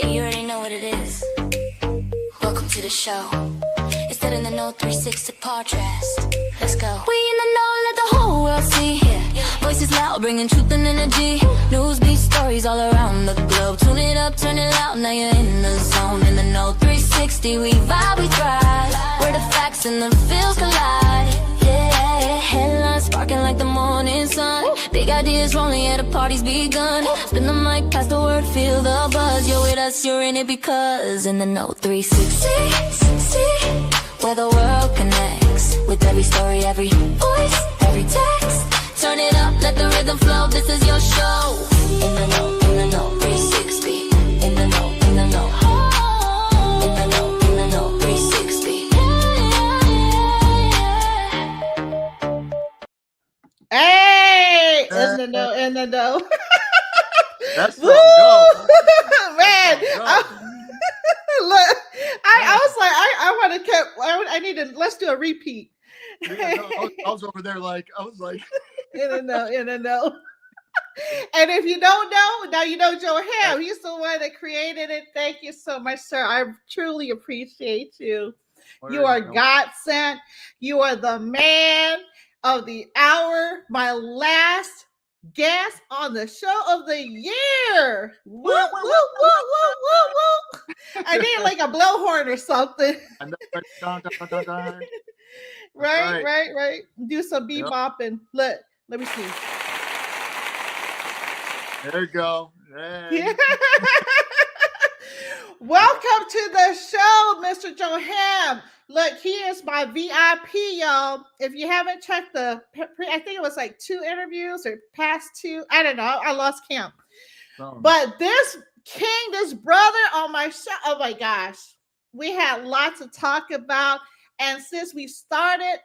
You already know what it is. Welcome to the show. It's that in the know 360 podcast. Let's go. We in the know, let the whole world see. Voices loud, bringing truth and energy. News, beat stories all around the globe. Tune it up, turn it loud. Now you're in the zone. In the know 360, we vibe, we thrive. Where the facts and the feels collide. Yeah, headlines sparking like the morning sun. Big ideas rolling, yeah, the party's begun. Spin the mic, pass the word, feel the buzz. You're with us, you're in it because in the know 360, where the world connects. With every story, every voice, every text. Turn it up, let the rhythm flow, this is your show. In the know 360. In the know, in the know. In the know 360. Hey, in the know, in the know. That's where go. Man, look, I was like, I want to keep, I need to, let's do a repeat. Yeah, no, I was over there like, I was like. In the know, in the know. And if you don't know, now you know Joe Ham. He's the one that created it. Thank you so much, sir. I truly appreciate you. You are God sent. You are the man of the hour. My last guest on the show of the year. Woo, woo, woo, woo, woo, woo. I need like a blowhorn or something. Right. Do some bebopping. Look, let me see. There you go. Hey. Yeah. Welcome to the show, Mr. Joe Ham. Look, he is my VIP, y'all. If you haven't checked I think it was like 2 interviews or past 2. I don't know. I lost count. But this king, this brother on my show, oh my gosh. We had lots to talk about. And since we started,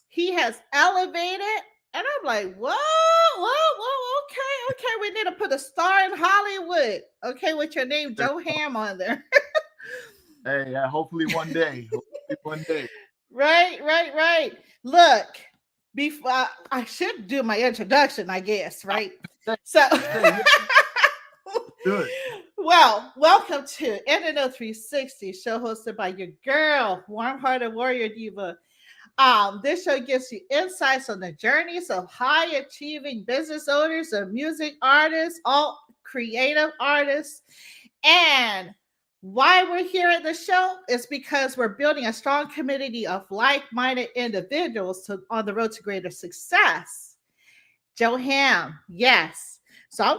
he has elevated. And I'm like, whoa, okay. We need to put a star in Hollywood. Okay, with your name, Joe Ham, on there. Hey, hopefully one day. Right. Look, before I should do my introduction, I guess, right? So, good. Well, welcome to NNO 360, show hosted by your girl, warm-hearted warrior diva. This show gives you insights on the journeys of high-achieving business owners and music artists, all creative artists. And why we're here at the show is because we're building a strong community of like-minded individuals on the road to greater success. Joe Ham, yes. So I'm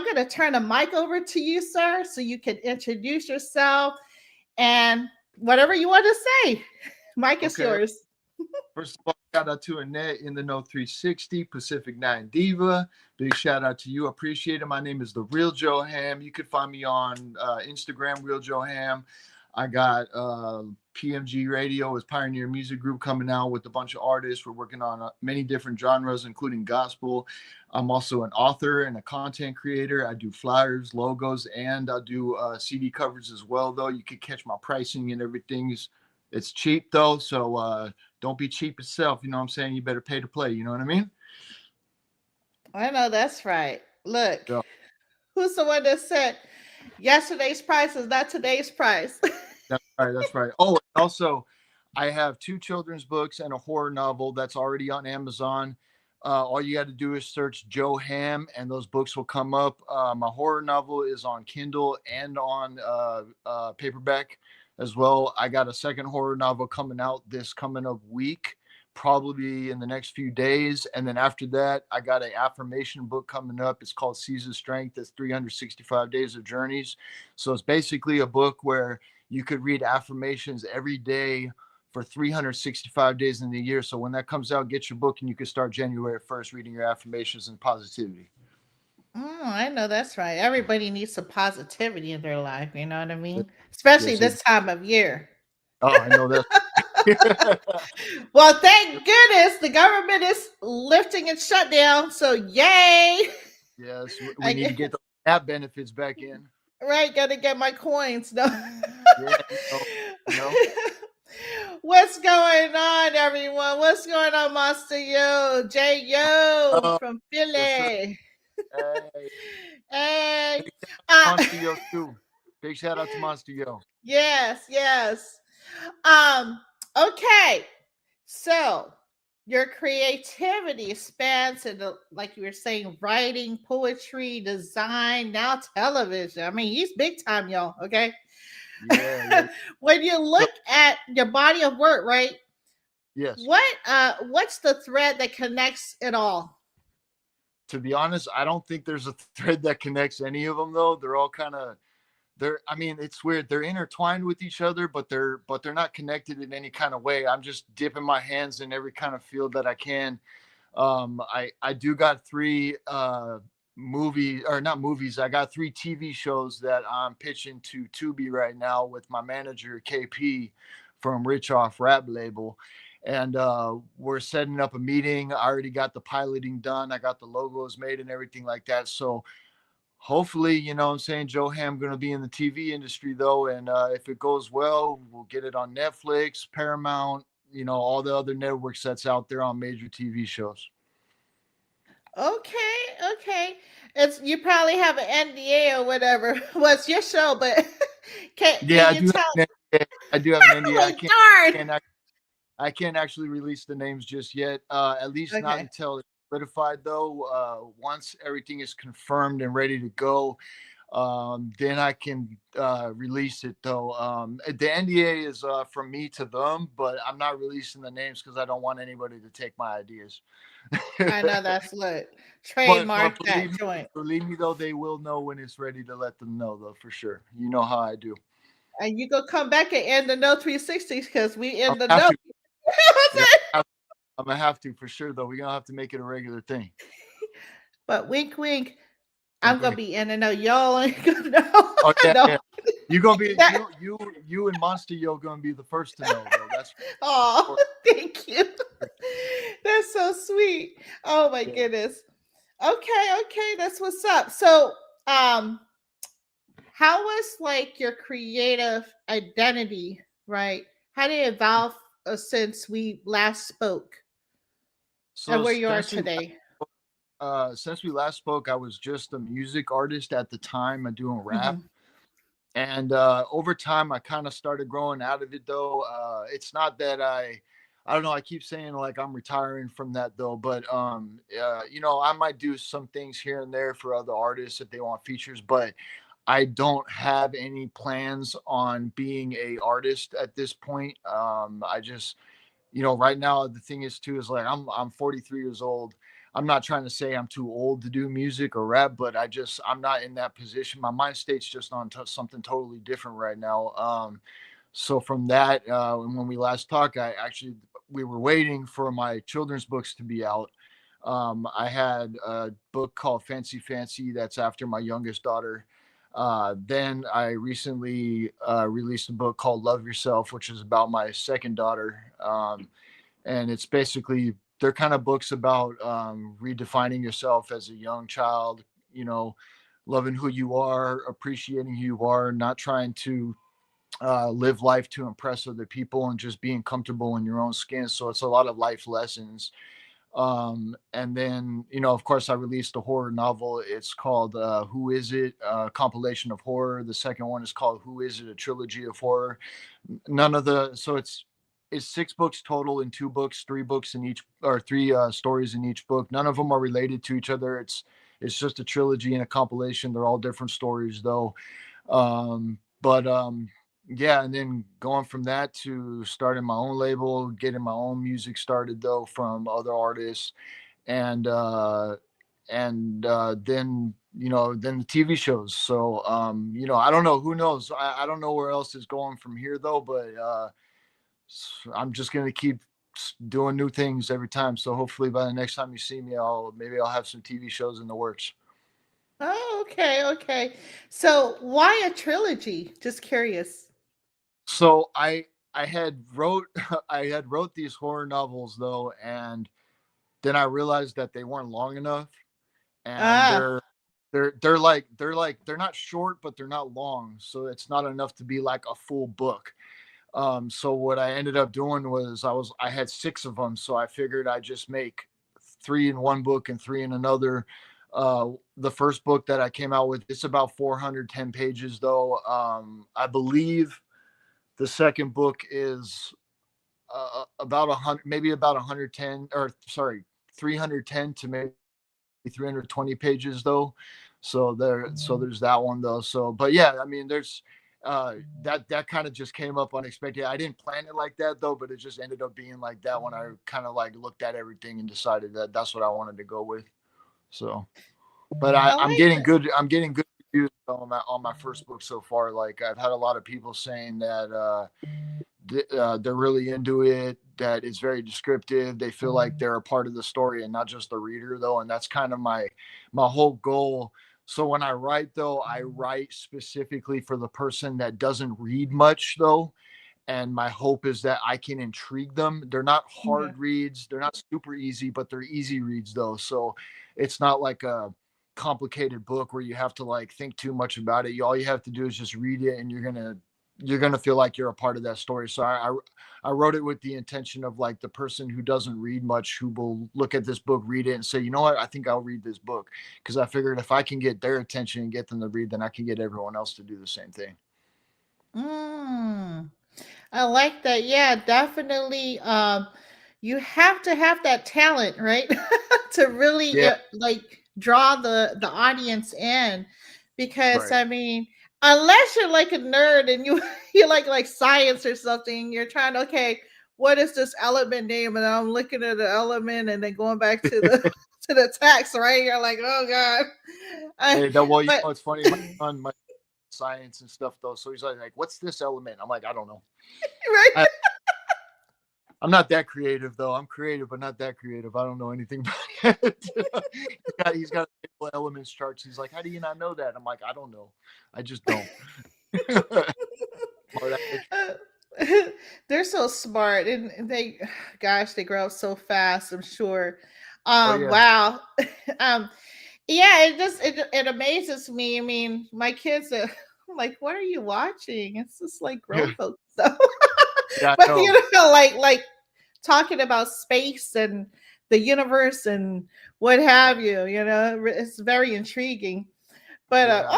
gonna turn the mic over to you, sir, so you can introduce yourself and whatever you want to say. Mic is yours. First of all, shout out to Annette in the know 360, Pacific 9 Diva. Big shout out to you. Appreciate it. My name is The Real Joe Ham. You can find me on Instagram, Real Joe Ham. I got PMG Radio as Pioneer Music Group coming out with a bunch of artists. We're working on many different genres, including gospel. I'm also an author and a content creator. I do flyers, logos, and I do CD covers as well, though. You can catch my pricing and everything. It's cheap, though, so don't be cheap yourself. You know what I'm saying? You better pay to play. You know what I mean? I know that's right. Look, who's the one that said yesterday's price is not today's price? That's right. Oh, also, I have 2 children's books and a horror novel that's already on Amazon. All you got to do is search Joe Ham, and those books will come up. My horror novel is on Kindle and on paperback as well. I got a second horror novel coming out this coming up week, probably in the next few days. And then after that, I got an affirmation book coming up. It's called Season Strength. It's 365 Days of Journeys. So it's basically a book where you could read affirmations every day for 365 days in the year. So when that comes out, get your book and you can start January 1st reading your affirmations and positivity. I know that's right. Everybody needs some positivity in their life. You know what I mean? Especially this time of year. Oh, I know that. Well, thank goodness the government is lifting its shutdown. So yay. Yes, we need to get the app benefits back in. Right, gotta get my coins. No. No. What's going on, everyone? What's going on, Master Yo? J Yo from Philly. Hey. Monster Yo too. Big shout out to Monster Yo. Yes, yes. Um, okay. So your creativity spans into, like you were saying, writing, poetry, design, now television. I mean, he's big time, y'all. Okay. Yeah, yeah. When you So, look at your body of work, right? yes. What's the thread that connects it all? To be honest, I don't think there's a thread that connects any of them though. They're all kind of they're I mean, it's weird. They're intertwined with each other, but they're not connected in any kind of way. I'm just dipping my hands in every kind of field that I can. I do got three movie or not movies. I got three TV shows that I'm pitching to Tubi right now with my manager KP from Rich Off Rap Label. And we're setting up a meeting. I already got the piloting done. I got the logos made and everything like that. So hopefully, you know what I'm saying, Joe Ham going to be in the TV industry though. And if it goes well, we'll get it on Netflix, Paramount, you know, all the other networks that's out there on major TV shows. Okay, okay. It's you probably have an NDA or whatever. What's your show? But can Yeah, I you do have tell? an NDA. I do have an NDA. Oh, darn. Can't, I can't actually release the names just yet. At least not Okay. until it's solidified, though. Once everything is confirmed and ready to go, then I can release it. Though the NDA is from me to them, but I'm not releasing the names because I don't want anybody to take my ideas. I know that's lit. But Trademark that joint. believe me though, they will know when it's ready to let them know though for sure. You know how I do. And you go come back and end the No 360s because we I'm in the gonna have no. to. Yeah, I'm gonna have to for sure though. We're gonna have to make it a regular thing. But wink, wink. I'm Wink, gonna wink. be in the know. Y'all ain't gonna know. Oh yeah, No. yeah. You gonna be That, you and Monster Yo gonna be the first to know though. That's oh, for thank you. sure. That's so sweet. Oh my Yeah. goodness. Okay, okay, that's what's up. So, how was like your creative identity, right? How did it evolve since we last spoke and So where you are today? since we last spoke, I was just a music artist at the time, doing rap. Hmm. And over time I kind of started growing out of it though. It's not that I don't know, I keep saying like I'm retiring from that though, but you know, I might do some things here and there for other artists if they want features, but I don't have any plans on being a artist at this point. I just, you know, right now the thing is too is like I'm 43 years old. I'm not trying to say I'm too old to do music or rap, but I'm not in that position. My mind state's just on something totally different right now. So from that, and when we last talked, we were waiting for my children's books to be out. I had a book called Fancy Fancy that's after my youngest daughter. Then I recently released a book called Love Yourself, which is about my second daughter. And it's basically they're kind of books about redefining yourself as a young child, you know, loving who you are, appreciating who you are, not trying to live life to impress other people and just being comfortable in your own skin. So it's a lot of life lessons. And then, you know, of course I released a horror novel. It's called Who Is It, compilation of horror. The second one is called Who Is It, a trilogy of horror. None of the so it's six books total in two books, three books in each, or three stories in each book. None of them are related to each other. It's just a trilogy and a compilation. They're all different stories though. But yeah, and then going from that to starting my own label, getting my own music started though from other artists, and then, you know, then the TV shows. So you know, I don't know, who knows, I don't know where else is going from here though, but I'm just gonna keep doing new things every time. So hopefully by the next time you see me, I'll have some TV shows in the works. Oh, okay, okay. So, why a trilogy? Just curious. So I had wrote I had wrote these horror novels though, and then I realized that they weren't long enough, and Ah, they're not short, but they're not long, so it's not enough to be like a full book. So what I ended up doing was I had six of them, so I figured I'd just make three in one book and three in another. The first book that I came out with, it's about 410 pages though. I believe the second book is about 100, maybe about 110, or sorry, 310 to maybe 320 pages though. So there's that one though. So, but yeah, I mean, there's that kind of just came up unexpected. I didn't plan it like that though, but it just ended up being like that when I kind of like looked at everything and decided that that's what I wanted to go with. So, but I I'm like getting that. good. I'm getting good reviews on my first book so far. Like I've had a lot of people saying that they're really into it, that it's very descriptive. They feel like they're a part of the story and not just the reader though. And that's kind of my whole goal. So when I write though, I write specifically for the person that doesn't read much though, and my hope is that I can intrigue them. They're not Yeah. hard reads, they're not super easy, but they're easy reads though. So it's not like a complicated book where you have to like think too much about it. All you have to do is just read it, and you're gonna feel like you're a part of that story. So I wrote it with the intention of like the person who doesn't read much, who will look at this book, read it, and say, you know what, I think I'll read this book, because I figured if I can get their attention and get them to read, then I can get everyone else to do the same thing. Mm. I like that. Yeah, definitely. You have to have that talent, right? To really Yeah, like draw the audience in, because right. I mean, unless you're like a nerd and you you like science or something, you're trying to, okay, what is this element name? And I'm looking at the element and then going back to the to the text, right? You're like, oh god. I, Hey, that, well, but it's funny. My son, my science and stuff though, so he's like, "What's this element?" I'm like, "I don't know." right. I, I'm not that creative though. I'm creative, but not that creative. I don't know anything about it. He's got elements charts. He's like, "How do you not know that?" I'm like, "I don't know. I just don't." Smart aleck. Uh, they're so smart, and they, gosh, they grow up so fast, I'm sure. Oh yeah, Wow. um yeah, it amazes me. I mean, my kids are I'm like, what are you watching? It's just like yeah, grown folks stuff. yeah. I But know. like talking about space and the universe and what have Right. you, it's very intriguing. But Yeah.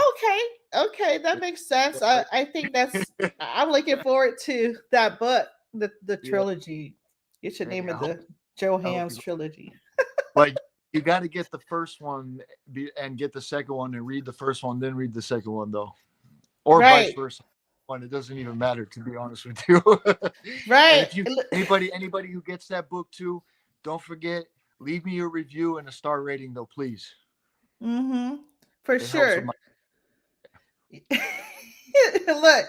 okay, that makes sense. I think that's I'm looking forward to that book, the Yeah. trilogy. You should Hey, name it the Joe I hope Ham's you. trilogy. But you got to get the first one and get the second one and read the first one, then read the second one though, or vice Right, versa. One, it doesn't even matter, to be honest with you. And right. if you anybody who gets that book too, don't forget, leave me a review and a star rating though, please. Mm-hmm. For It helps with sure. my. Look,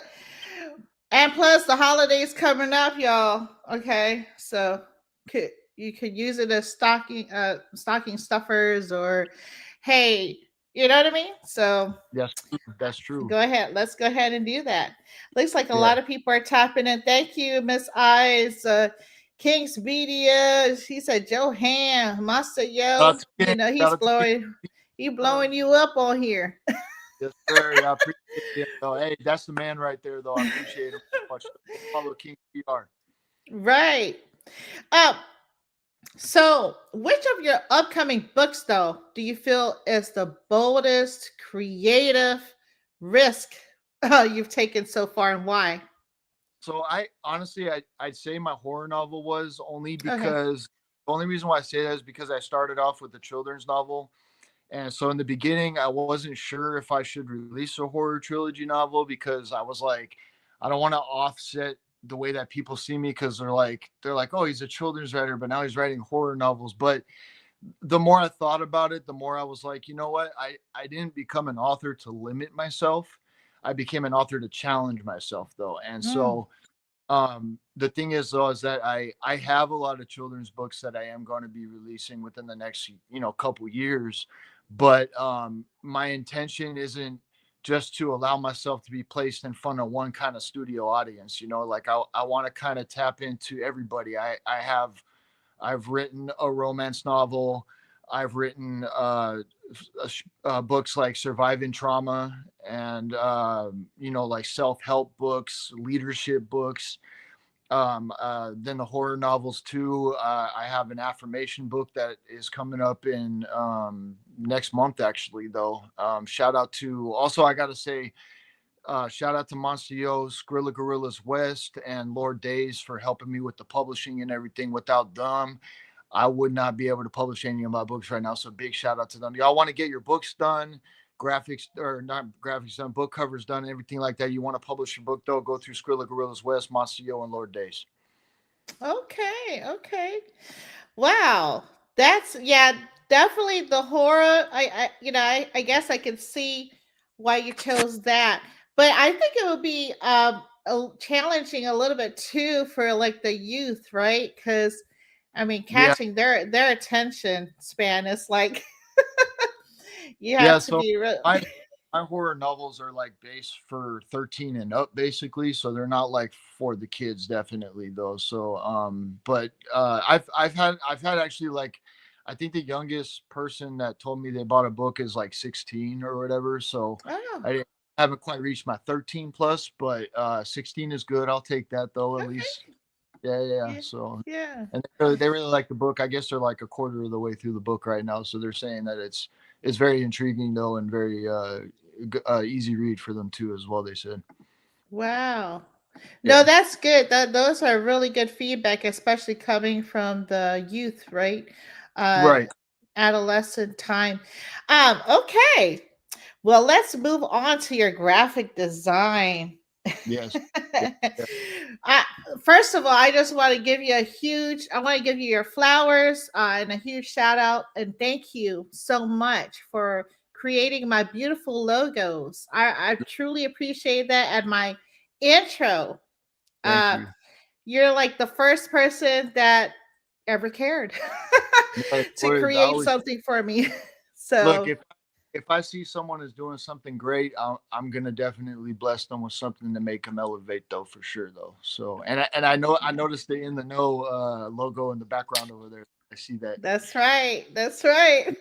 and plus the holidays coming up, y'all. Okay, so you could use it as stocking stuffers, or hey, you know what I mean. So Yes, that's true. go ahead. Let's go ahead and do that. Looks like a Yeah. lot of people are tapping in. Thank you, Miss Eyes. King's Media. He said Joe Ham, Master Yo. Shout out to King. He's Shout out to King. blowing. He Uh, blowing you up on here. yes, sir. Yeah, I appreciate it. Though. Hey, that's the man right there, though. I appreciate him so much. Follow King PR. Right. Um, so, which of your upcoming books, though, do you feel is the boldest creative risk you've taken so far, and why? So I honestly, I'd say my horror novel was, only Okay. because the only reason why I say that is because I started off with a children's novel. And so in the beginning, I wasn't sure if I should release a horror trilogy novel, because I was like, I don't want to offset the way that people see me, because they're like, oh, he's a children's writer, but now he's writing horror novels. But the more I thought about it, the more I was like, you know what? I didn't become an author to limit myself. I became an author to challenge myself though. And Mm, so the thing is though, is that I have a lot of children's books that I am going to be releasing within the next couple years. But my intention isn't just to allow myself to be placed in front of one kind of studio audience. Like I want to kind of tap into everybody. I've written a romance novel. I've written books like Surviving Trauma, and like self-help books, leadership books. Then the horror novels too. I have an affirmation book that is coming up in next month, actually. Though, shout out to also I gotta say, shout out to Monstio, Skrilla Gorillas West, and Lord Days for helping me with the publishing and everything. Without them, I would not be able to publish any of my books right now. So big shout out to them. Y'all want to get your books done, graphics or not graphics done, book covers done, everything like that. You want to publish your book though, go through Skrilla Gorillas West, Monstio, and Lord Days. Okay, okay. Wow. That's yeah, definitely the horror. I guess I can see why you chose that. But I think it would be challenging a little bit too for like the youth, right? Cuz I mean, Yeah, catching their attention span is like you yeah. have to So be real. my horror novels are like based for 13 and up basically, so they're not like for the kids definitely though. So but I've had actually like I think the youngest person that told me they bought a book is like 16 or whatever. So Oh, I haven't quite reached my 13 plus, but 16 is good. I'll take that though at least. okay. Yeah, yeah, yeah. Yeah. So Yeah. and they really like the book. I guess they're like a quarter of the way through the book right now, so they're saying that it's very intriguing though and very easy read for them too as well. They said, Wow. No, yeah, that's good. Those are really good feedback, especially coming from the youth, right? Uh, right, Adolescent time. Okay. Well, let's move on to your graphic design. yes, yeah, yeah. I, First of all, I just want to give you I want to give you your flowers and a huge shout out and thank you so much for creating my beautiful logos. I truly appreciate that. And my intro, Thank uh, you. you're like the first person that ever cared No to worries. I create always something for me. look So if I see someone is doing something great, I'm gonna definitely bless them with something to make them elevate though for sure though. So and I know I noticed the in the know logo in the background over there. I see that. that's right. That's right.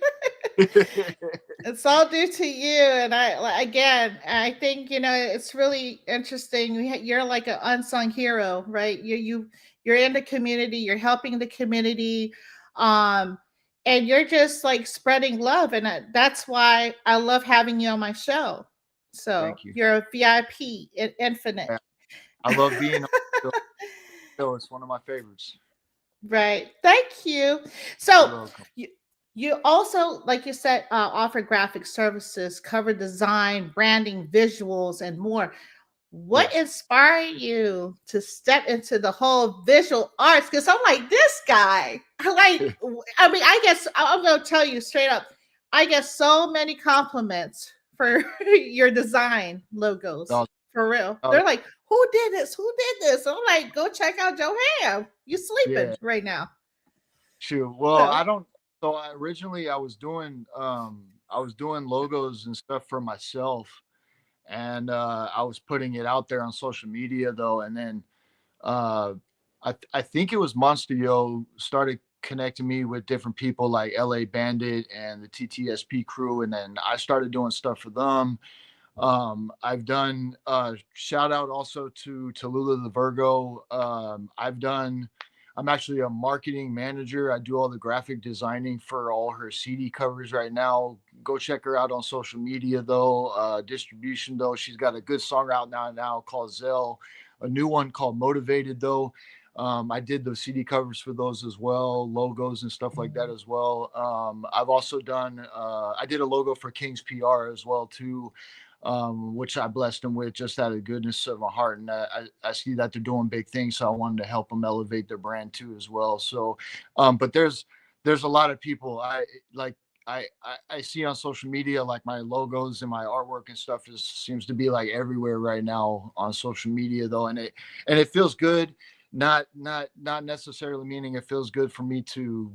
It's all due to you, and again, I think it's really interesting. You're like an unsung hero, right? You're in the community, you're helping the community, um, and you're just like spreading love, and that's why I love having you on my show. So Thank you. you're a VIP, infinite. Yeah, I love being on the show. It's one of my favorites. Right. Thank you. You're So welcome. you you also, like you said, offer graphic services, cover design, branding, visuals, and more. What Yes. inspired you to step into the whole visual arts? Because I'm like this guy. I mean, I guess I'm gonna tell you straight up. I get so many compliments for your design logos. No, For real. no, They're like, who did this? Who did this? I'm like, go check out Joe Ham. You sleeping yeah. right now. Shoot. Well, So I don't. So originally, I was doing logos and stuff for myself, and I was putting it out there on social media though, and then uh, I think it was Monstio started connecting me with different people like LA Bandit and the TTSP crew, and then I started doing stuff for them. I've done shout out also to Tallulah the Virgo. I'm actually a marketing manager. I do all the graphic designing for all her CD covers right now. Go check her out on social media though. Distribution though, she's got a good song out now called Zell. A new one called Motivated though. I did the CD covers for those as well, logos and stuff like that as well. I've also done. I did a logo for King's PR as well too, which I blessed them with just out of the goodness of my heart. And I see that they're doing big things, so I wanted to help them elevate their brand too as well. So, but there's a lot of people I like. I see on social media like my logos and my artwork and stuff is seems to be like everywhere right now on social media though, and it feels good. Not necessarily meaning it feels good for me to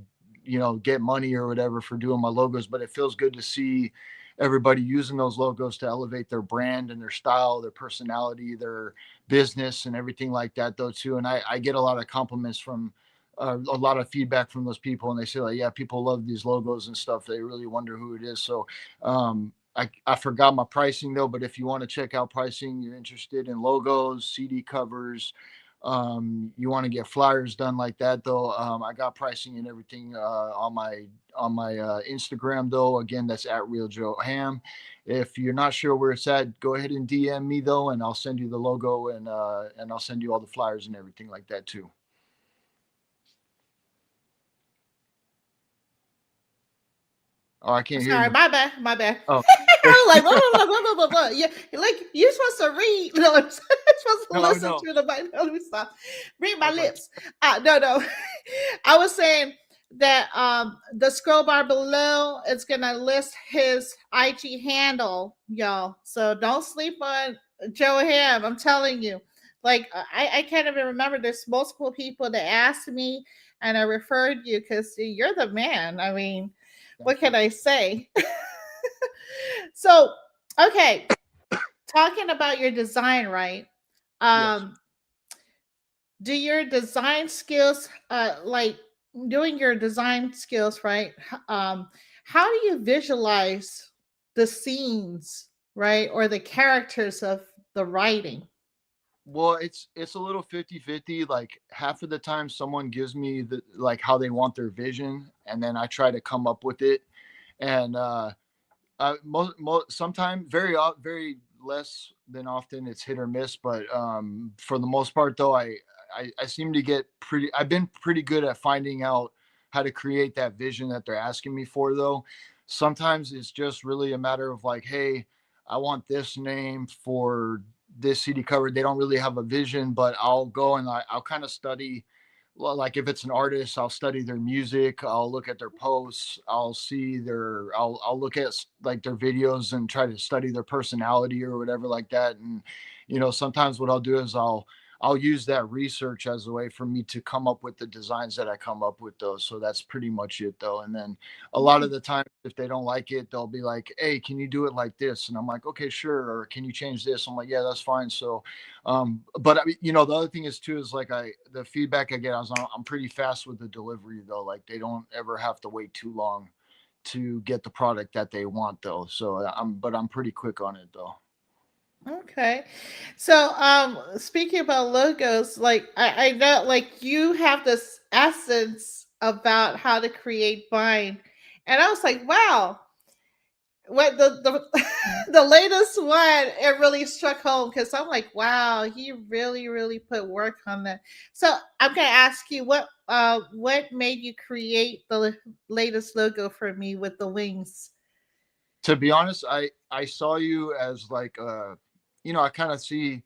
get money or whatever for doing my logos, but it feels good to see everybody using those logos to elevate their brand and their style, their personality, their business, and everything like that, though, too. And I get a lot of compliments from a lot of feedback from those people, and they say, like, yeah, people love these logos and stuff. They really wonder who it is. So, I forgot my pricing though, but if you want to check out pricing, you're interested in logos, CD covers, You want to get flyers done like that though, I got pricing and everything on my Instagram though. Again, that's at Real Joe Ham. If you're not sure where it's at, go ahead and DM me though, and I'll send you the logo, and I'll send you all the flyers and everything like that too. Oh, I can't hear Sorry, you. my bad, my bad. Oh. I was like, blah, blah, blah, blah, blah, blah. Yeah, like you're supposed to read. No, I'm supposed to No, listen no. to the mic. No, let me stop. Read I my was like, lips. No, no. I was saying that the scroll bar below is gonna list his IG handle, y'all. So don't sleep on Joe Ham. I'm telling you. Like I can't even remember. There's multiple people that asked me, and I referred you because you're the man. I mean, what thank can you. I say? So, okay, talking about your design, right? Yes. Um, do your design skills, like doing your design skills, right? How do you visualize the scenes, right, or the characters of the writing? Well, it's a little 50-50. Like half of the time someone gives me the like how they want their vision, and then I try to come up with it. And sometimes very less than often it's hit or miss, but for the most part though, I seem to get pretty I've been pretty good at finding out how to create that vision that they're asking me for though. Sometimes it's just really a matter of like, hey, I want this name for this CD cover. They don't really have a vision, but I'll go and I'll kind of study, well, like if it's an artist, I'll study their music, I'll look at their posts, I'll look at like their videos and try to study their personality or whatever like that. And sometimes what I'll do is I'll use that research as a way for me to come up with the designs that I come up with though. So that's pretty much it though. And then a lot of Mm, the time if they don't like it, they'll be like, hey, can you do it like this? And I'm like, okay, sure. Or can you change this? I'm like, yeah, that's fine. So but I mean, the other thing is too is like the feedback I get is I'm pretty fast with the delivery though. Like they don't ever have to wait too long to get the product that they want though. So I'm pretty quick on it though. okay. So, speaking about logos, like I know, like you have this essence about how to create Vine, and I was like, wow, what the the latest one, it really struck home because I'm like, wow, he really put work on that. So I'm gonna ask you what made you create the latest logo for me with the wings? To be honest, I saw you as like I kind of see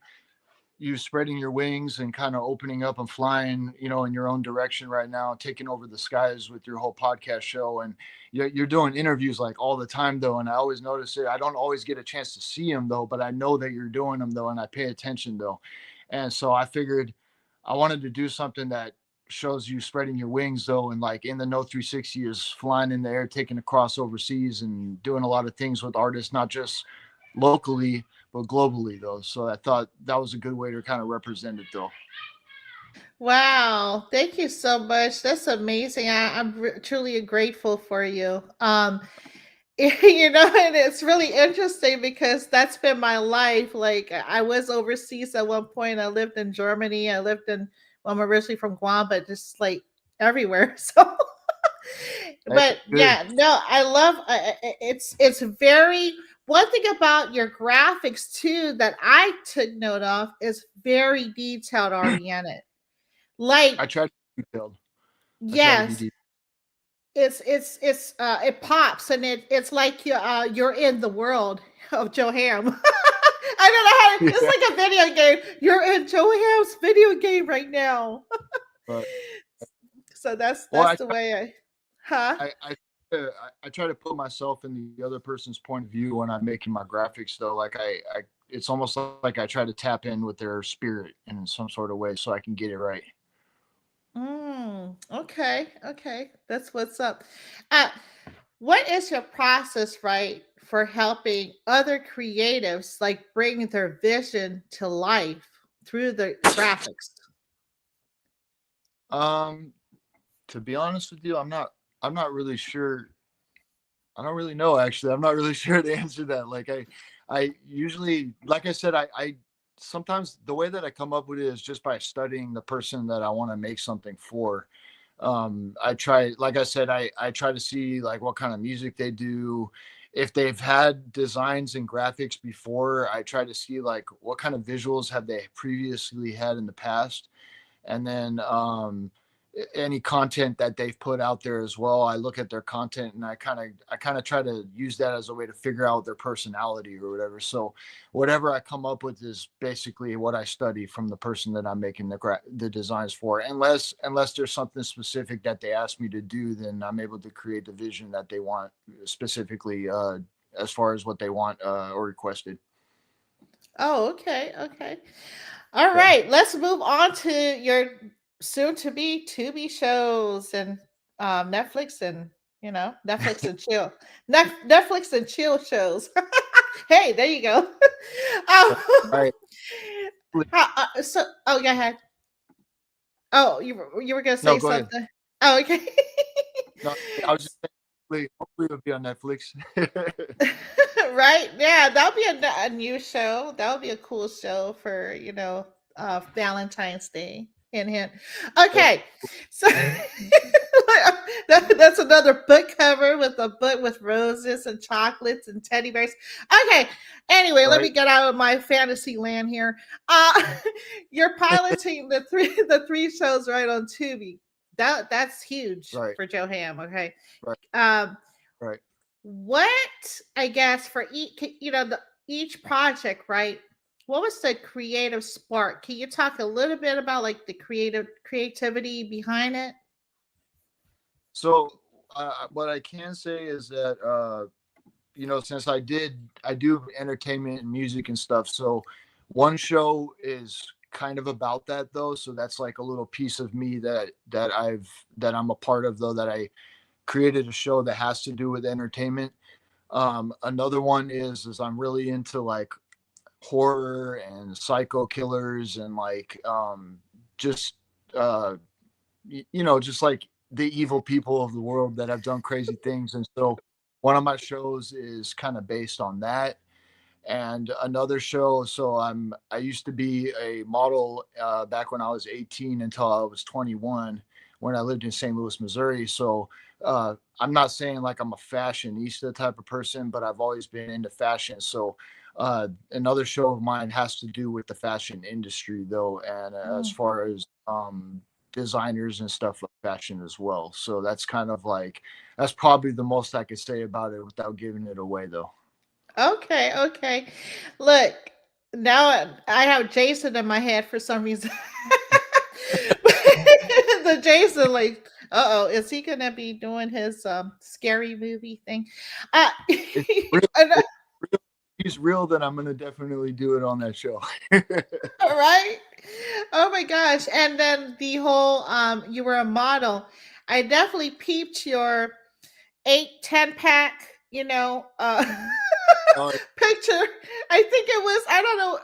you spreading your wings and kind of opening up and flying, in your own direction right now, taking over the skies with your whole podcast show. And you're doing interviews like all the time though. And I always notice it. I don't always get a chance to see them though, but I know that you're doing them though. And I pay attention though. And so I figured I wanted to do something that shows you spreading your wings though. And like in the No 360 is flying in the air, taking a cross overseas and doing a lot of things with artists, not just locally, but globally though. So I thought that was a good way to kind of represent it though. Wow, thank you so much. That's amazing. I'm truly grateful for you. And it's really interesting because that's been my life. Like I was overseas at one point. I lived in Germany. Well, I'm originally from Guam, but just like everywhere. So, Hey, but good. yeah, no, I love it's very one thing about your graphics too that I took note of is very detailed oriented. Like I tried to be detailed. I try to be yes, detailed. it pops and it's like you're in the world of Joe Ham. I don't know how Yeah, it's like a video game. You're in Joe Ham's video game right now. but So that's well, that's the way huh? I try to put myself in the other person's point of view when I'm making my graphics though. Like I it's almost like I try to tap in with their spirit in some sort of way so I can get it right. Okay, okay. That's what's up. Uh what is your process, right, for helping other creatives like bring their vision to life through the graphics? Um, to be honest with you, I'm not really sure. I don't really know actually. I'm not really sure to answer that. Like I usually, like I said, I sometimes the way that I come up with it is just by studying the person that I want to make something for. I try, like I said, I try to see like what kind of music they do. If they've had designs and graphics before, I try to see like what kind of visuals have they previously had in the past. And then any content that they've put out there as well, I look at their content and I kind of try to use that as a way to figure out their personality or whatever. So whatever I come up with is basically what I study from the person that I'm making the designs for. Unless there's something specific that they ask me to do, then I'm able to create the vision that they want specifically, as far as what they want or requested. Oh, okay, okay. All Yeah. right, let's move on to your soon to be Tubi shows and Netflix and Netflix and chill, Netflix and chill shows. Hey, there you go. um, Right. so, oh, go ahead. Oh, you were gonna No, say go ahead. something. Oh, okay. No, I was just saying, hopefully it'll be on Netflix. Right? Yeah, that'll be a new show. That would be a cool show for Valentine's Day. Hint, hint. Yep. Okay, so that's another book cover with a book with roses and chocolates and teddy bears. Okay. Anyway, let me Right. get out of my fantasy land here. Uh, you're piloting the three shows right on Tubi. That's huge Right. for Joe Ham. Okay. Right. Um, Right. what I guess for each project, right? What was the creative spark? Can you talk a little bit about like the creativity behind it? So what I can say is that since I do entertainment and music and stuff. So one show is kind of about that though. So that's like a little piece of me that I'm a part of though, that I created a show that has to do with entertainment. Another one is I'm really into like horror and psycho killers and like just uh just like the evil people of the world that have done crazy things. And so one of my shows is kind of based on that. And another show, so I used to be a model back when I was 18 until I was 21 when I lived in St. Louis, Missouri. So I'm not saying like I'm a fashionista type of person, but I've always been into fashion. So another show of mine has to do with the fashion industry though, and as Mm. far as designers and stuff like fashion as well. So that's kind of like that's probably the most I could say about it without giving it away though. Okay, okay. Look, now I have Jason in my head for some reason. The Jason, like, uh oh, is he gonna be doing his scary movie thing? Uh, It's real, and, it's real, he's real, then I'm gonna definitely do it on that show. right? Oh my gosh! And then the whole you were a model. I definitely peeped your 8-10 pack. uh, Picture. I think it was. I don't know.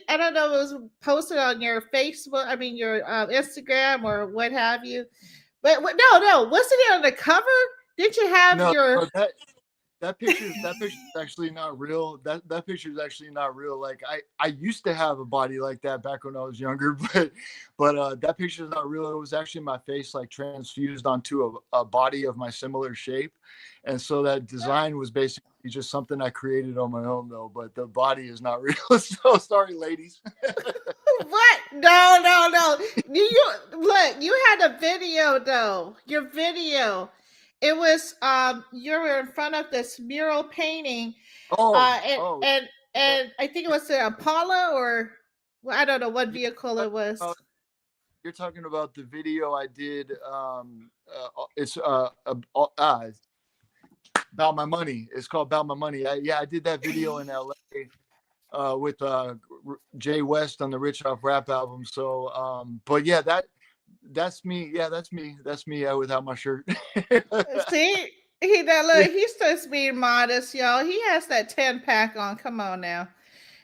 I don't know. If it was posted on your Facebook. I mean, your Instagram or what have you. But no. Wasn't it on the cover? Did you have no, your? no, that picture is actually not real. That picture is actually not real. Like I used to have a body like that back when I was younger, but that picture is not real. It was actually my face like transfused onto a body of my similar shape, and so that design was basically just something I created on my own though. But the body is not real. So sorry, ladies. What? No. You look. You had a video though. Your video. It was you were in front of this mural painting, Oh, and oh, and uh, and I think it was an Impala or well, I don't know what vehicle it was. uh, you're talking about the video I did. It's about my money. It's called About My Money. Yeah, I did that video in LA with Jay West on the Rich Off Rap album. So, but yeah, that's me. Yeah, that's me. That's me without my shirt. See, he that look. He's just being modest, y'all. He has that 10 pack on. Come on now.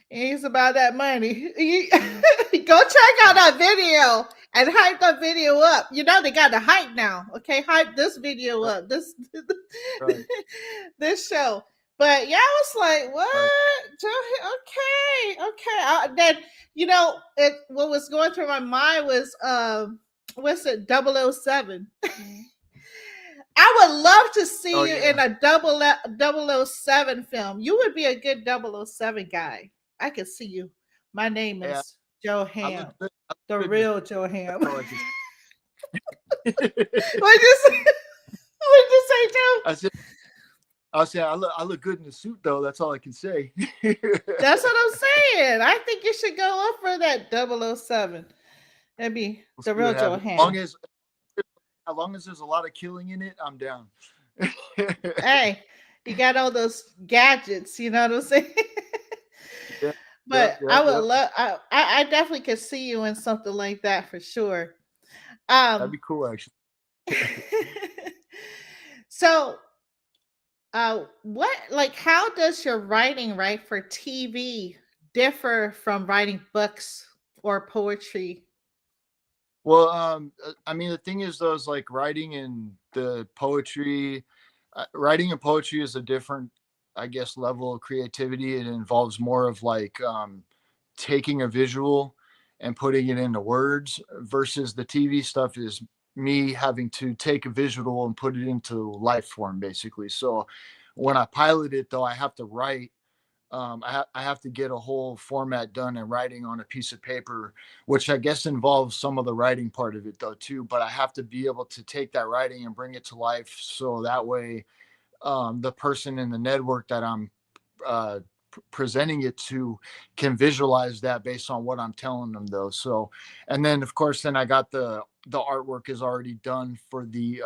He's about that money. Go check out that video and hype that video up. You know they got the hype now. Okay, hype this video Right, up. This right, this show. But yeah, I was like, right. what? Okay, okay. Then what was going through my mind was what's it, 007. I would love to Oh see you yeah, in a 007 film. You would be a good 007 guy. I could see you. My name yeah. is Joe I look Ham, good. I the look good in the real Joe Ham. that's all I can What'd you say? What'd you say, Joe? I said I said I look good in the suit though. That's all I can say. That's what I'm saying. I think you should go up for that 007. That'd be We'll the see what real Joe happens. Ham. As long as there's a lot of killing in it, I'm down. Hey, you got all those gadgets, you know what I'm saying? Yep, yep, But I yep, would yep. love I definitely could see you in something like that for sure. That'd Um be cool, actually. so what, like, how does your writing, right, for TV differ from writing books or poetry? Well, I mean, the thing is, though, is like writing and poetry is a different, I guess, level of creativity. It involves more of like taking a visual and putting it into words versus the TV stuff is me having to take a visual and put it into life form, basically. So when I pilot it, though, I have to write I have to get a whole format done and writing on a piece of paper, which I guess involves some of the writing part of it though too. But I have to be able to take that writing and bring it to life, so that way the person in the network that I'm presenting it to can visualize that based on what I'm telling them though. So, and then of course, then I got the artwork is already done for the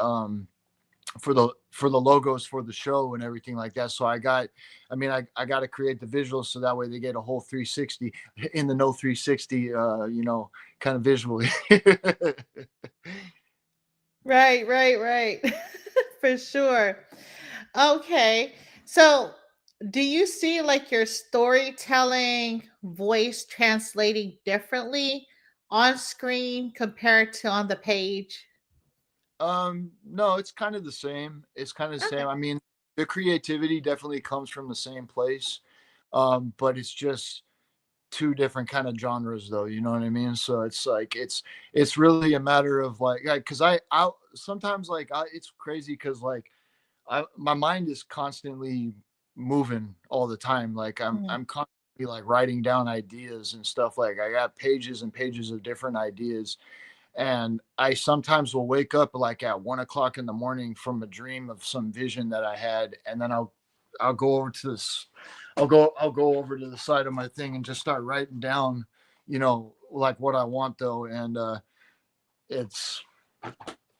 logos for the show and everything like that. So I got to create the visuals so that way they get a whole 360 in the no 360 kind of visually. Right, right, right. For sure. Okay. So, do you see like your storytelling voice translating differently on screen compared to on the page? No, it's kind of the same. It's kind of the same. Okay. I mean, the creativity definitely comes from the same place. But it's just two different kind of genres though, you know what I mean? So it's like it's really a matter of like, because I sometimes like it's crazy because like my mind is constantly moving all the time. Like Mhm. I'm constantly like writing down ideas and stuff. Like I got pages and pages of different ideas, and I sometimes will wake up like at 1 o'clock in the morning from a dream of some vision that I had, and then I'll go over to this, I'll go over to the side of my thing and just start writing down, like what I want though, and it's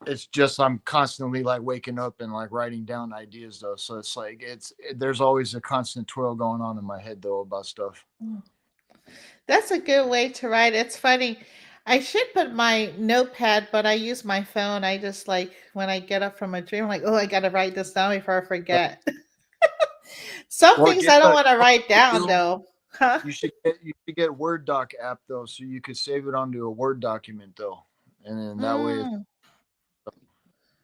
it's just I'm constantly like waking up and like writing down ideas though, so it's like there's always a constant twirl going on in my head though about stuff. Mm. That's a good way to write. It's funny. I should put my notepad, but I use my phone. I just like when I get up from a dream, I'm like, oh, I gotta write this down before I forget. Some Well, things get I a don't want to you know write what to down do? though. Huh? You should get Word Doc app though, so you could save it onto a Word document though, and then that way, Mm,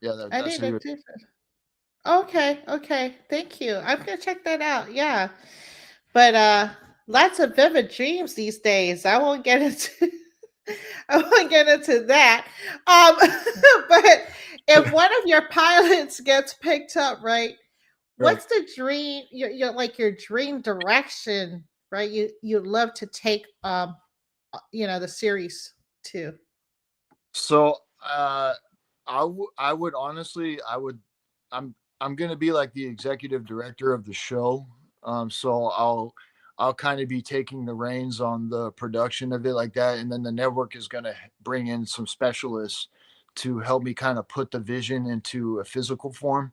yeah, I that's need a to good. do that. Okay, okay. Thank you. I'm gonna check that out. Yeah. But lots of vivid dreams these days. I won't get into I won't get into that. Um but if one of your pilots gets picked up, right? Right. What's the dream, your like your dream direction, right? You love to take the series to. So I would honestly I'm gonna be like the executive director of the show. So I'll kind of be taking the reins on the production of it like that, and then the network is gonna bring in some specialists to help me kind of put the vision into a physical form.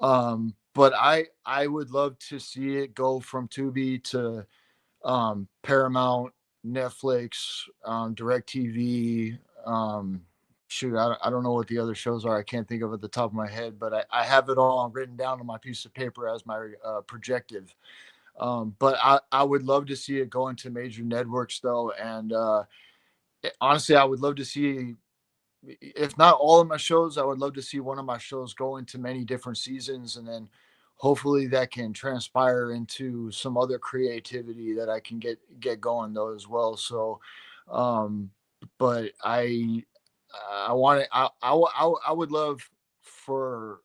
But I would love to see it go from Tubi to Paramount, Netflix, DirecTV. Shoot, I don't know what the other shows are. I can't think of it at the top of my head, but I have it all written down on my piece of paper as my projective. But I would love to see it go into major networks though, and honestly, I would love to see, if not all of my shows, I would love to see one of my shows go into many different seasons, and then hopefully that can transpire into some other creativity that I can get going though as well. So, um, but I want to I would love for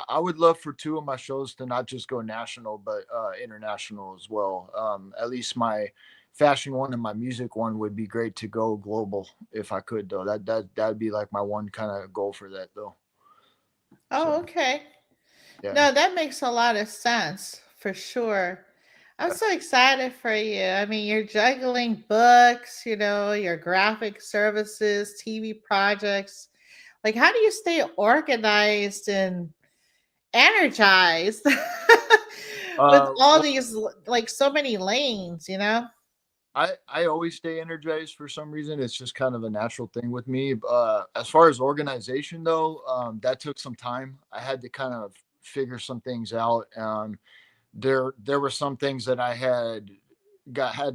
I would love for two of my shows to not just go national, but international as well. At least my fashion one and my music one would be great to go global if I could, though. That'd be like my one kind of goal for that, though. Oh, So okay. yeah, No, that makes a lot of sense for sure. I'm yeah. so excited for you. I mean, you're juggling books, your graphic services, TV projects. Like, how do you stay organized and energized with all Well, these, like, so many lanes? I always stay energized for some reason. It's just kind of a natural thing with me. As far as organization, though, that took some time. I had to kind of figure some things out. There were some things that I had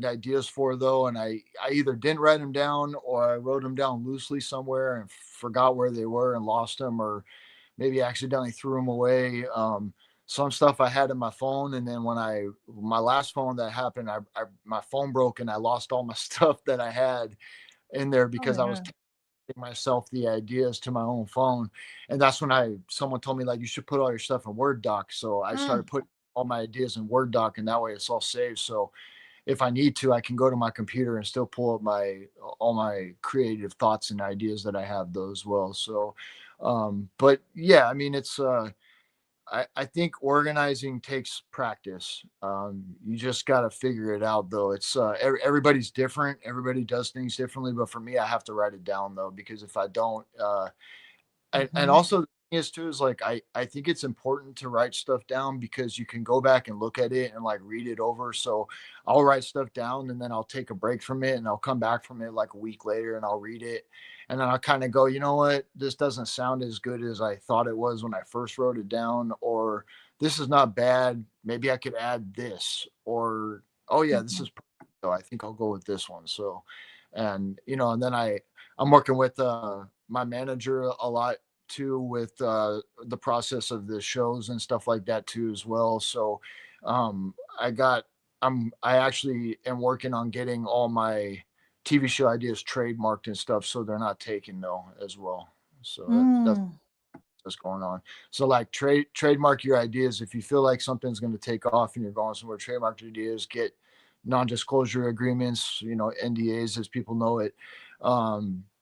ideas for though, and I either didn't write them down or I wrote them down loosely somewhere and forgot where they were and lost them, or maybe accidentally threw them away. Some stuff I had in my phone, and then when my last phone that happened, my phone broke and I lost all my stuff that I had in there Oh because my I was god. myself the ideas to my own phone. And that's when someone told me like you should put all your stuff in Word doc. So I Mm, started putting all my ideas in Word doc, and that way it's all saved. So if I need to, I can go to my computer and still pull up my all my creative thoughts and ideas that I have those as well. So but yeah, I mean it's I think organizing takes practice. You just got to figure it out, though. It's everybody's different. Everybody does things differently. But for me, I have to write it down though, because if I don't, and mhm, also the thing is too is like I think it's important to write stuff down because you can go back and look at it and like read it over. So I'll write stuff down and then I'll take a break from it and I'll come back from it like a week later and I'll read it, and then I'll kind of go, you know what, this doesn't sound as good as I thought it was when I first wrote it down, or this is not bad, maybe I could add this, or oh yeah, this mhm. is perfect. So I think I'll go with this one. So and and then I'm working with my manager a lot too with the process of the shows and stuff like that too as well. So I got I actually am working on getting all my TV show ideas trademarked and stuff, so they're not taken though as well. So that's Mm, what's going on. So like trademark your ideas. If you feel like something's going to take off and you're going somewhere, trademark your ideas. Get non-disclosure agreements, NDAs as people know it.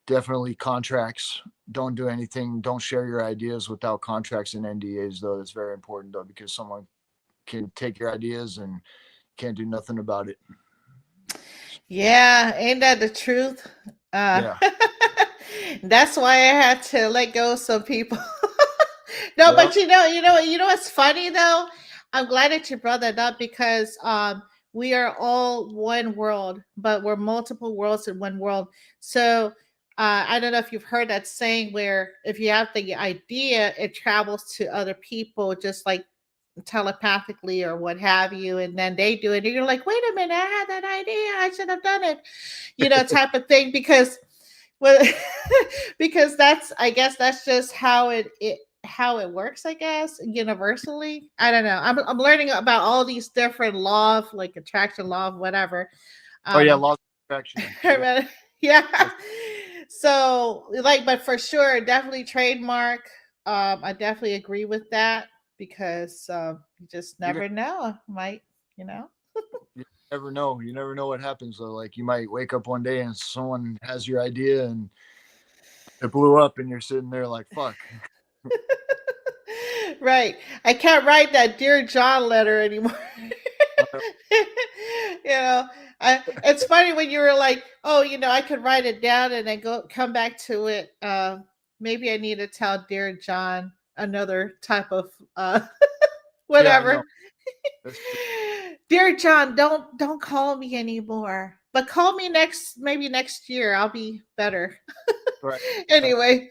Definitely contracts. Don't do anything. Don't share your ideas without contracts and NDAs though. That's very important though, because someone can take your ideas and can't do nothing about it. yeah, ain't that the truth? Uh, Yeah. that's why I had to let go of some people. No, Yeah. but what's funny though? I'm glad that you brought that up because we are all one world, but we're multiple worlds in one world. So I don't know if you've heard that saying where if you have the idea, it travels to other people, just like telepathically or what have you, and then they do it and you're like, wait a minute, I had that idea, I should have done it, type of thing, because well because that's, I guess that's just how it works, I guess, universally. I don't know, I'm learning about all these different law of, like, attraction, law of whatever. Oh yeah, um laws of attraction. Yeah. yeah. That's, So, like, but for sure, definitely trademark. I definitely agree with that because you just even never know. Might, you know? you never know. You never know what happens though. Like you might wake up one day and someone has your idea and it blew up, and you're sitting there like, "Fuck." Right. I can't write that Dear John letter anymore. Uh, you know, it's funny when you were like, oh, I could write it down and then come back to it. Maybe I need to tell Dear John another type of yeah, I know. whatever. That's true. Dear John, don't call me anymore. But call me maybe next year. I'll be better. Right. Right. Anyway,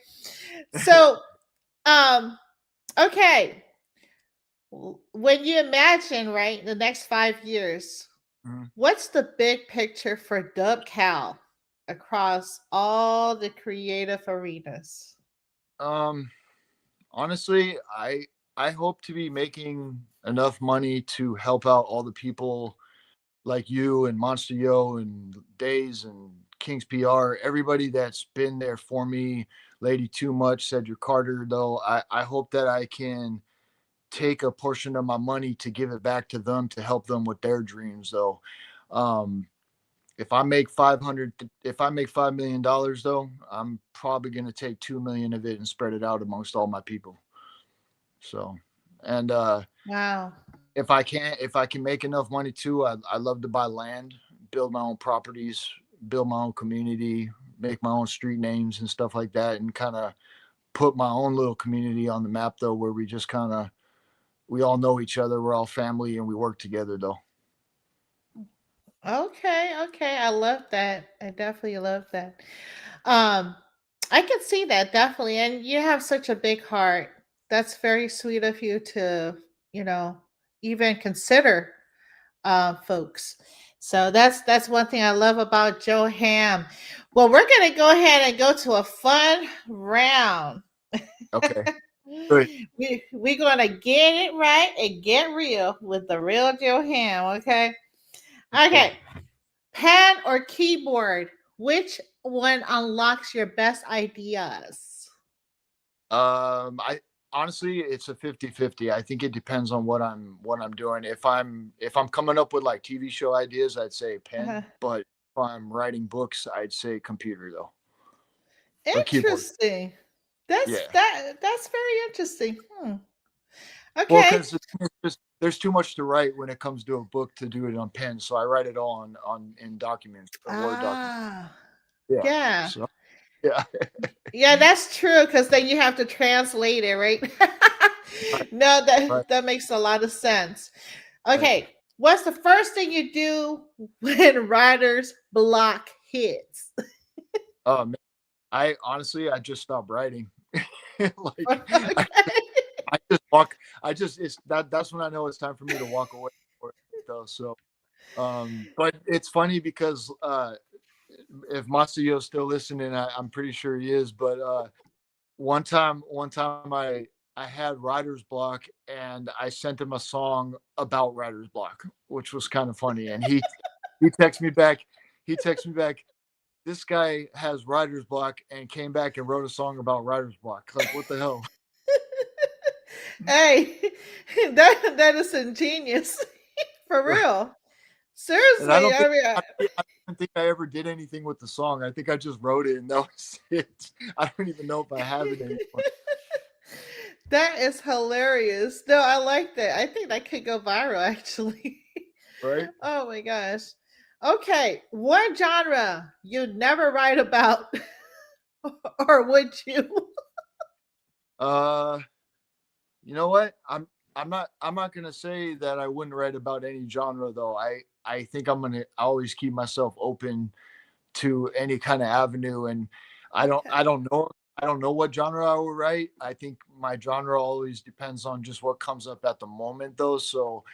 so um okay. When you imagine, right, the next 5 years, Mhm. what's the big picture for Dub Cal across all the creative arenas? Um, honestly, I hope to be making enough money to help out all the people like you and Monster Yo and Days and King's PR, everybody that's been there for me, Lady Too Much, Cedric Carter, though. I hope that I can take a portion of my money to give it back to them to help them with their dreams, though. Um, if I make 500, if I make $5 million, though, I'm probably going to take 2 million of it and spread it out amongst all my people. So, and Wow. if I can make enough money too, I love to buy land, build my own properties, build my own community, make my own street names and stuff like that, and kind of put my own little community on the map though, where we just kind of we all know each other, we're all family, and we work together though. Okay, okay. I love that. I definitely love that. Um, I can see that definitely. And you have such a big heart. That's very sweet of you to, you know, even consider folks. So that's one thing I love about Joe Ham. Well, we're gonna go ahead and go to a fun round. Okay, good. We're gonna get it right and get real with the real Joe Ham, okay? Okay. Okay. Pen or keyboard? Which one unlocks your best ideas? I honestly, it's a 50-50. I think it depends on what I'm doing. If I'm coming up with like TV show ideas, I'd say Uh-huh. pen, but if I'm writing books, I'd say computer though, or keyboard. Interesting. That's Yeah. that's very interesting. Hmm. Well, Okay. because there's too much to write when it comes to a book to do it on pen, so I write it all on in documents or Word document. Ah, Yeah. yeah. So yeah. Yeah, that's true because then you have to translate it, right? Right. No, Right. that makes a lot of sense. Right. Okay, what's the first thing you do when writer's block hits? Man, I honestly I just stopped writing. Like I, Okay. I just walk. I just it's that's when I know it's time for me to walk away. Though. So, but it's funny because if Masayo's still listening, I'm pretty sure he is. But one time I had writer's block and I sent him a song about writer's block, which was kind of funny. And he texted me back. He texted me back. This guy has writer's block and came back and wrote a song about writer's block. Like what the hell? Hey, that is ingenious for Right. real. And I Seriously, don't think I mean, I don't think I ever did anything with the song. I think I just wrote it and that was it. I don't even know if I have it anymore. that is hilarious. No, I like that. I think that could go viral actually. Right? Oh my gosh. Okay, one genre you'd never write about, or would you? Uh, you know what? I'm not gonna say that I wouldn't write about any genre though. I think I'm gonna always keep myself open to any kind of avenue, and Okay. I don't know what genre I will write. I think my genre always depends on just what comes up at the moment though. So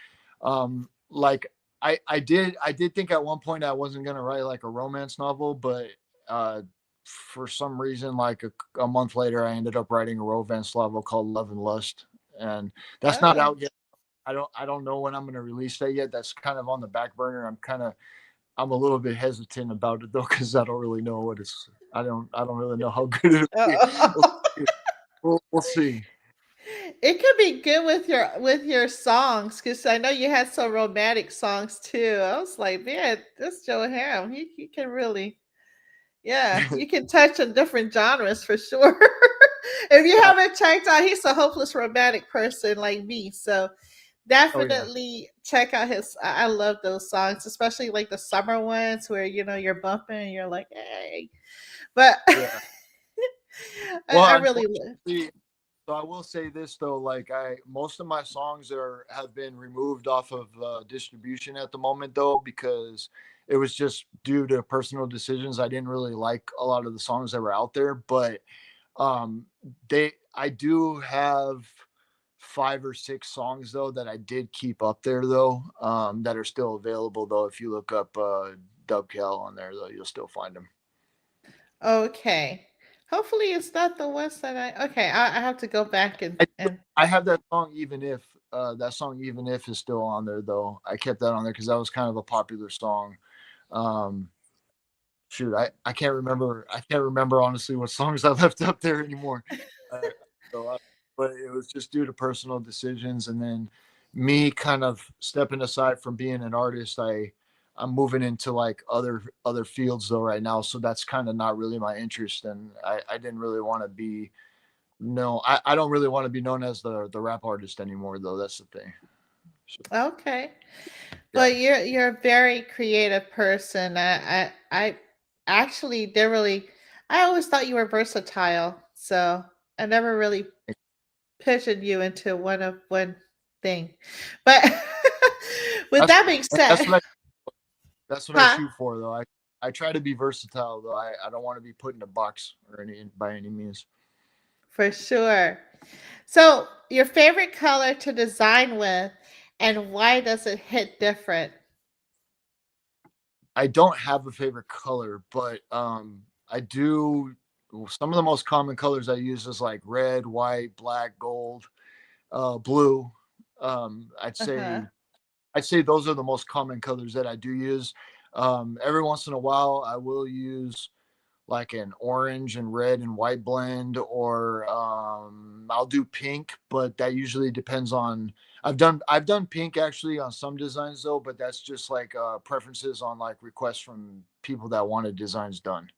like I did think at one point I wasn't gonna write like a romance novel, but uh for some reason like a month later I ended up writing a romance novel called Love and Lust, and that's not Oh. out yet. I don't know when I'm gonna release that yet. That's kind of on the back burner. I'm a little bit hesitant about it though because I don't really know what it's. I don't really know how good it'll be. Oh. We'll see. It could be good with your songs because I know you had some romantic songs too. I was like, man, this Joe Ham, he can really, yeah, you can touch on different genres for sure. If you Yeah. haven't checked out, he's a hopeless romantic person like me. So Oh yeah. definitely check out his. I love those songs, especially like the summer ones where you're bumping and you're like, hey. But Yeah. I Well, really love. unfortunately, so I will say this though, like I most of my songs are have been removed off of distribution at the moment though because it was just due to personal decisions. I didn't really like a lot of the songs that were out there, but um they I do have 5 or 6 songs though that I did keep up there though, that are still available though. If you look up Dubcal on there though, you'll still find them. Okay. Hopefully, it's not the ones that I. Okay, I have to go back I, and. I have that song even if is still on there though. I kept that on there because that was kind of a popular song. Um, shoot, I can't remember honestly what songs I left up there anymore. Uh, so but it was just due to personal decisions, and then me kind of stepping aside from being an artist. I'm moving into like other fields though right now, so that's kind of not really my interest, and I didn't really want to be. No, I don't really want to be known as the rap artist anymore though. That's the thing. So, Okay, yeah. but you're a very creative person. I actually didn't really. I always thought you were versatile, so I never really pitching you into one thing. But with That's that being that's said, what that's what I huh? shoot for though. I try to be versatile though. I don't want to be put in a box or any by any means. For sure. So, your favorite color to design with, and why does it hit different? I don't have a favorite color, but I do. Some of the most common colors I use is like red, white, black, gold, blue. Um, I'd Uh huh. say I'd say those are the most common colors that I do use. Every once in a while, I will use like an orange and red and white blend, or I'll do pink, but that usually depends on. I've done pink actually on some designs though, but that's just like preferences on like requests from people that wanted designs done.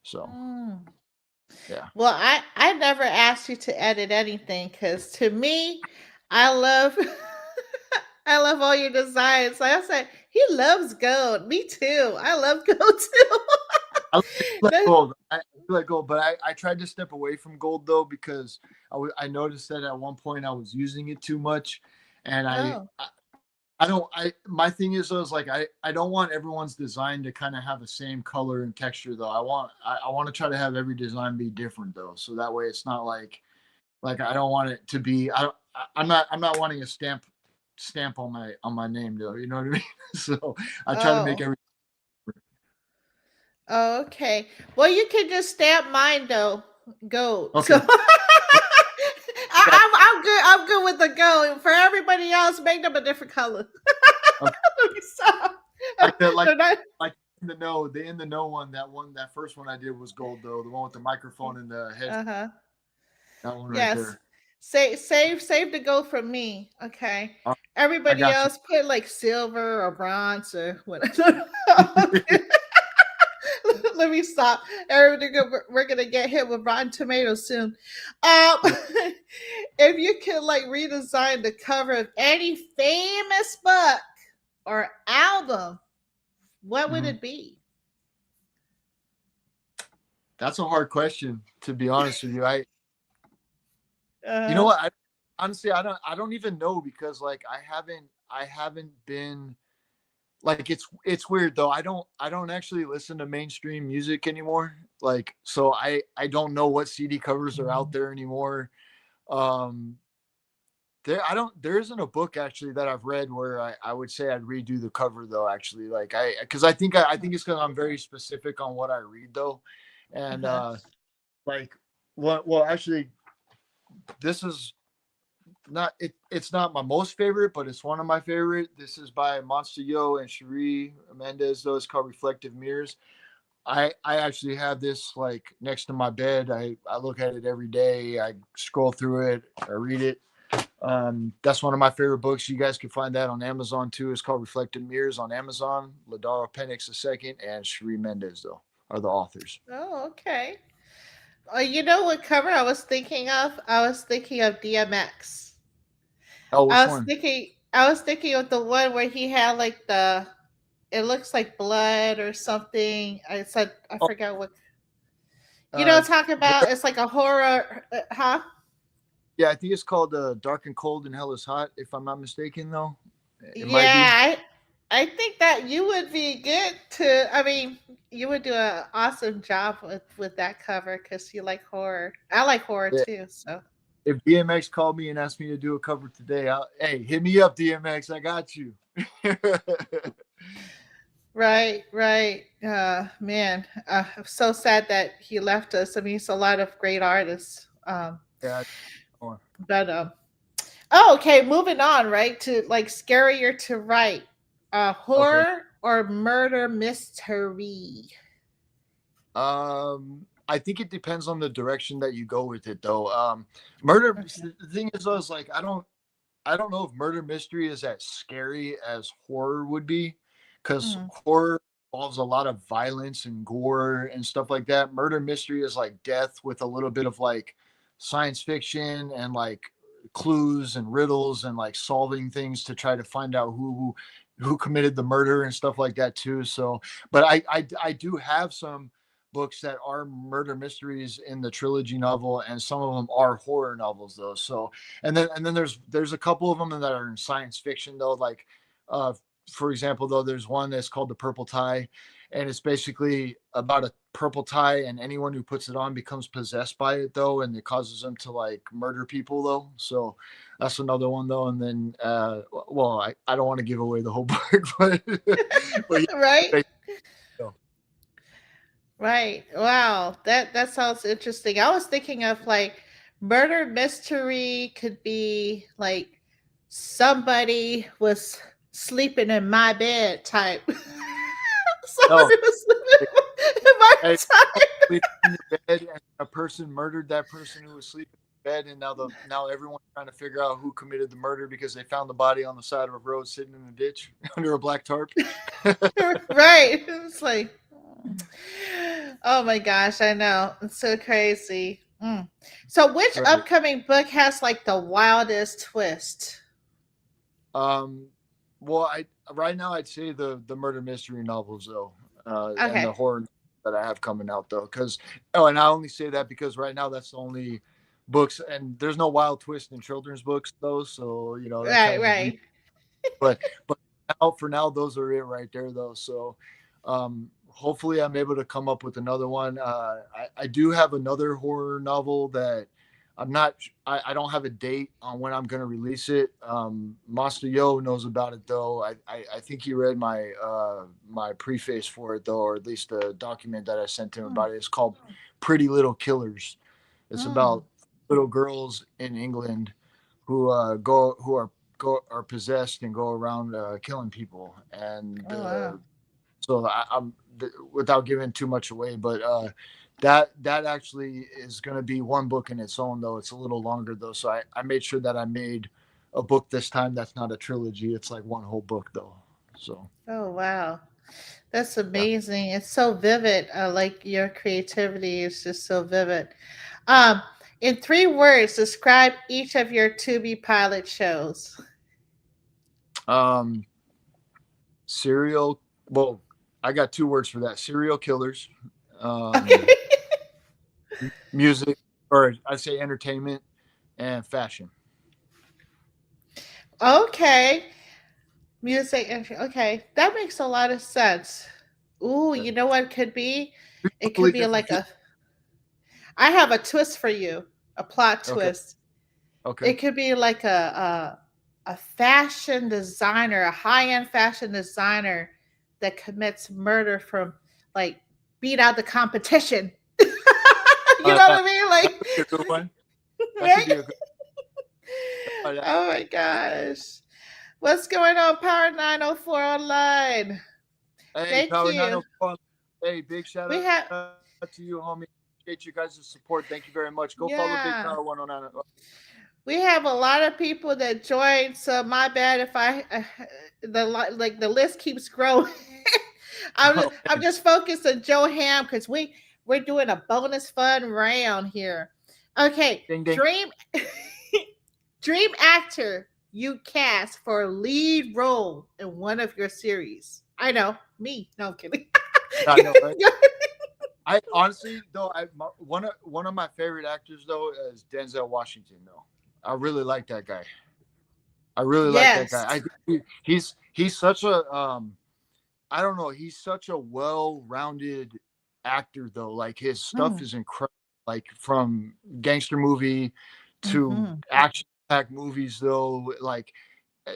So Mm. yeah. Well, I never asked you to edit anything because to me, I love I love all your designs. Like I said, he loves gold. Me too. I love gold too. I like That- gold. I like gold, but I tried to step away from gold though because I noticed that at one point I was using it too much, and oh, I don't my thing is though is like I don't want everyone's design to kind of have the same color and texture though. I want to try to have every design be different though. So that way it's not like I don't want it to be I'm not wanting a stamp on my name though. You know what I mean? So I try to make oh, every oh, okay. Well, you can just stamp mine though, gold. So okay. Yeah, I'm good. I'm good with the gold. For everybody else, make them a different color. okay. Let me stop. Like the They're not. in the know one that first one I did was gold though. The one with the microphone and the head. Uh huh. That one right Yes. there. Save the gold from me. Okay. Uh, I Everybody got you. else put like silver or bronze or whatever. Let me stop. We're gonna get hit with rotten tomatoes soon. Yeah. If you could like redesign the cover of any famous book or album, what would Mhm. it be? That's a hard question, to be honest with you. You know Uh, what? Honestly, I don't even know because like I haven't been like it's weird though. I don't actually listen to mainstream music anymore. Like so I don't know what CD covers are out there anymore. Um there isn't a book actually that I've read where I would say I'd redo the cover though actually like I because I think it's because I'm very specific on what I read though. And uh-huh. like well actually this is it's not my most favorite, but it's one of my favorite. This is by Monster Yo and Cherie Mendez, though. It's called Reflective Mirrors. I actually have this like next to my bed. I look at it every day. I scroll through it, I read it. That's one of my favorite books. You guys can find that on Amazon too. It's called Reflective Mirrors on Amazon. Ladaro Penix II and Cherie Mendez though are the authors. Oh, okay. You know what cover I was thinking of? I was thinking of DMX. Oh, which one? I was thinking of the one where he had like the it looks like blood or something. I said I Oh, forgot what you know uh, what I'm talking about. It's like a horror, huh? yeah, I think it's called Dark and Cold and Hell is Hot. If I'm not mistaken, though, it might be. Yeah, I think that you would be good to. I mean, you would do an awesome job with that cover because you like horror. I like horror Yeah. too. So If DMX called me and asked me to do a cover today, hey, hit me up, DMX. I got you. Right, right. Man, I'm so sad that he left us. I mean, he's a lot of great artists. Yeah. Oh, But oh, okay. Moving on, right to like scarier to write, okay. horror or murder mystery. I think it depends on the direction that you go with it, though. Murder. Okay. The thing is, though, is like I don't know if murder mystery is as scary as horror would be, because Mm, horror involves a lot of violence and gore and stuff like that. Murder mystery is like death with a little bit of like science fiction and like clues and riddles and like solving things to try to find out who committed the murder and stuff like that too. So, but I do have some books that are murder mysteries in the trilogy novel, and some of them are horror novels though. So and then there's a couple of them that are in science fiction though, like uh for example though, there's one that's called The Purple Tie, and it's basically about a purple tie, and anyone who puts it on becomes possessed by it though, and it causes them to like murder people though. So that's another one though. And then well, I don't want to give away the whole book, but right, yeah, so, right. Wow, that sounds interesting. I was thinking of like murder mystery could be like somebody was sleeping in my bed type. no, Somebody was sleeping in my hey, time. sleep in your bed, and a person murdered that person who was sleeping in bed, and now everyone's trying to figure out who committed the murder because they found the body on the side of a road sitting in a ditch under a black tarp. Right. It's like, oh my gosh, I know. It's so crazy. Mm. So, which Right. upcoming book has like the wildest twist? Um, well, I right now I'd say the murder mystery novels though, and the Okay. horror that I have coming out though, because oh, and I only say that because right now that's the only books, and there's no wild twist in children's books though, so that Right, kind of defeats. right. But now for now those are it right there though. So hopefully I'm able to come up with another one. I do have another horror novel that I'm not I don't have a date on when I'm going to release it. Master Yo knows about it though. I think he read my preface for it though, or at least the document that I sent him Mm, about it. It's called Pretty Little Killers. It's mm. about little girls in England who are possessed and go around killing people. And Oh wow. so I'm without giving too much away, but that actually is going to be one book in its own though. It's a little longer though, so I made sure that I made a book this time that's not a trilogy. It's like one whole book though. So Oh wow. That's yeah. amazing. It's so vivid. Like your creativity is just so vivid. Um, in 3 words, describe each of your to be pilot shows. um Serial, well, I got 2 words for that: serial killers, Okay. um music, or I say entertainment, and fashion. Okay. Music. Okay. That makes a lot of sense. Ooh, Yeah. you know what it could be? It could Totally be different like field. a. I have a twist for you, a plot Okay. twist. Okay. It could be like a fashion designer, a high end fashion designer that commits murder from like beat out the competition. You know Yeah, what I mean? that Like, could be a good one. That could right? be a good. That, Oh my gosh. What's going on, Power 904 Online? hey, Thank Power you. 904. Hey, big shout We out have, to you, homie. Appreciate you guys' support. Thank you very much. Go follow Big yeah, Power 109. we have a lot of people that joined. So my bad if I, like the list keeps growing. Oh, I'm man. just focused on Joe Ham because we're doing a bonus fun round here. Okay, Ding ding. dream dream actor you cast for a lead role in one of your series. I know me. No I'm kidding. I know, right? I honestly though, one of my favorite actors though is Denzel Washington though. I really like that guy. I really like that Yes. guy. I think he's such a I don't know, he's such a well-rounded actor though. Like his stuff Mm, is incredible. Like from gangster movie to mhm. action packed movies though, like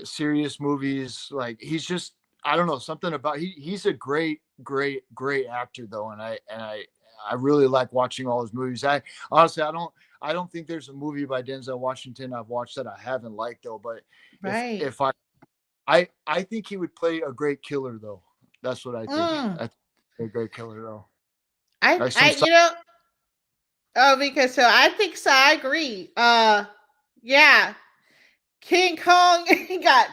serious movies. Like he's just I don't know, something about he's a great actor though, and I really like watching all his movies. I honestly I don't think there's a movie by Denzel Washington I've watched that I haven't liked though. But Right. if I think he would play a great killer though. That's what I think. Mm. I think a great killer though. I, Like some I, you know, oh, because so I think so. I agree. Yeah, King Kong he got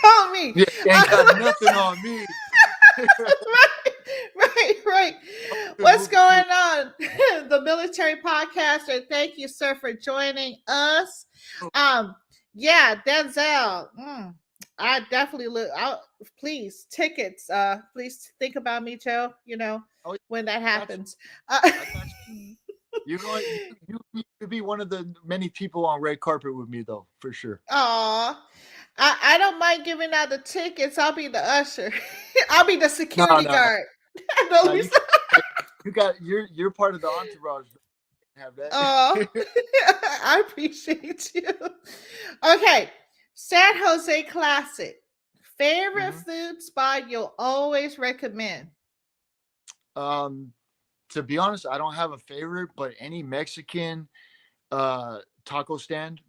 on me. yeah, ain't got nothing on me. Right. Good What's movie too. going on? The military podcaster. Thank you, sir, for joining us. Um, yeah, Denzel. I definitely look out. Please, tickets. Please think about me, Joe. Oh, When that I got you. happens. I got you. You're going. You could be one of the many people on red carpet with me though, for sure. Aw. I don't mind giving out the tickets. I'll be the usher. I'll be the No, security no, no, guard. No, no. let me You stop. you got you're part of the entourage. Have Oh, that. I appreciate you. Okay, San Jose Classic. Favorite hmm food spot you'll always recommend? Um, to be honest, I don't have a favorite, but any Mexican taco stand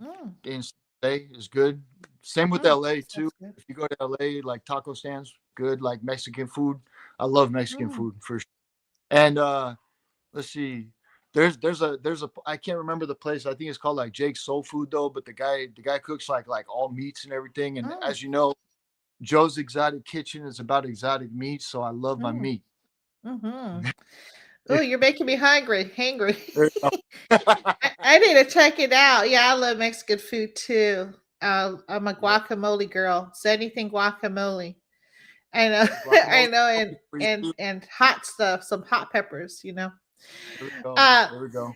Mm, in LA is good. Same with LA too. sounds good. If you go to LA, like taco stands, good. Like Mexican food, I love Mexican Mm, food for sure. And let's see. There's a I can't remember the place. I think it's called like Jake's Soul Food though. But the guy cooks like all meats and everything. And mm, as you know, Joe's Exotic Kitchen is about exotic meat, so I love my mm, meat. mm-hmm. Oh, you're making me hungry. There you go. I need to check it out. Yeah, I love Mexican food too. I'm a Yep. guacamole girl. So anything guacamole. I know, I Guacamole know, and for you and too. and hot stuff, some hot peppers. There we go. Uh, There we go.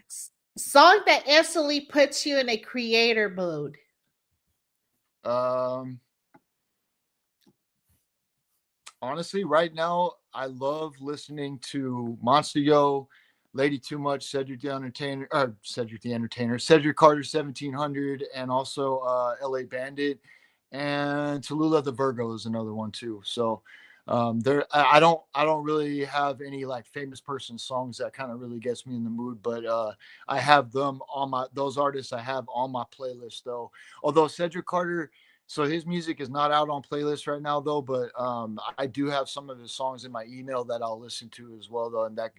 song that instantly puts you in a creator mode. Um, honestly, right now I love listening to Monster Yo, Lady Too Much, Cedric Carter 1700, and also LA Bandit, and Tallulah the Virgo is another one too. So there I don't really have any like famous person songs that kind of really gets me in the mood, but I have them on my those artists I have on my playlist though. Although Cedric Carter, so his music is not out on playlists right now though, but I do have some of his songs in my email that I'll listen to as well though, and that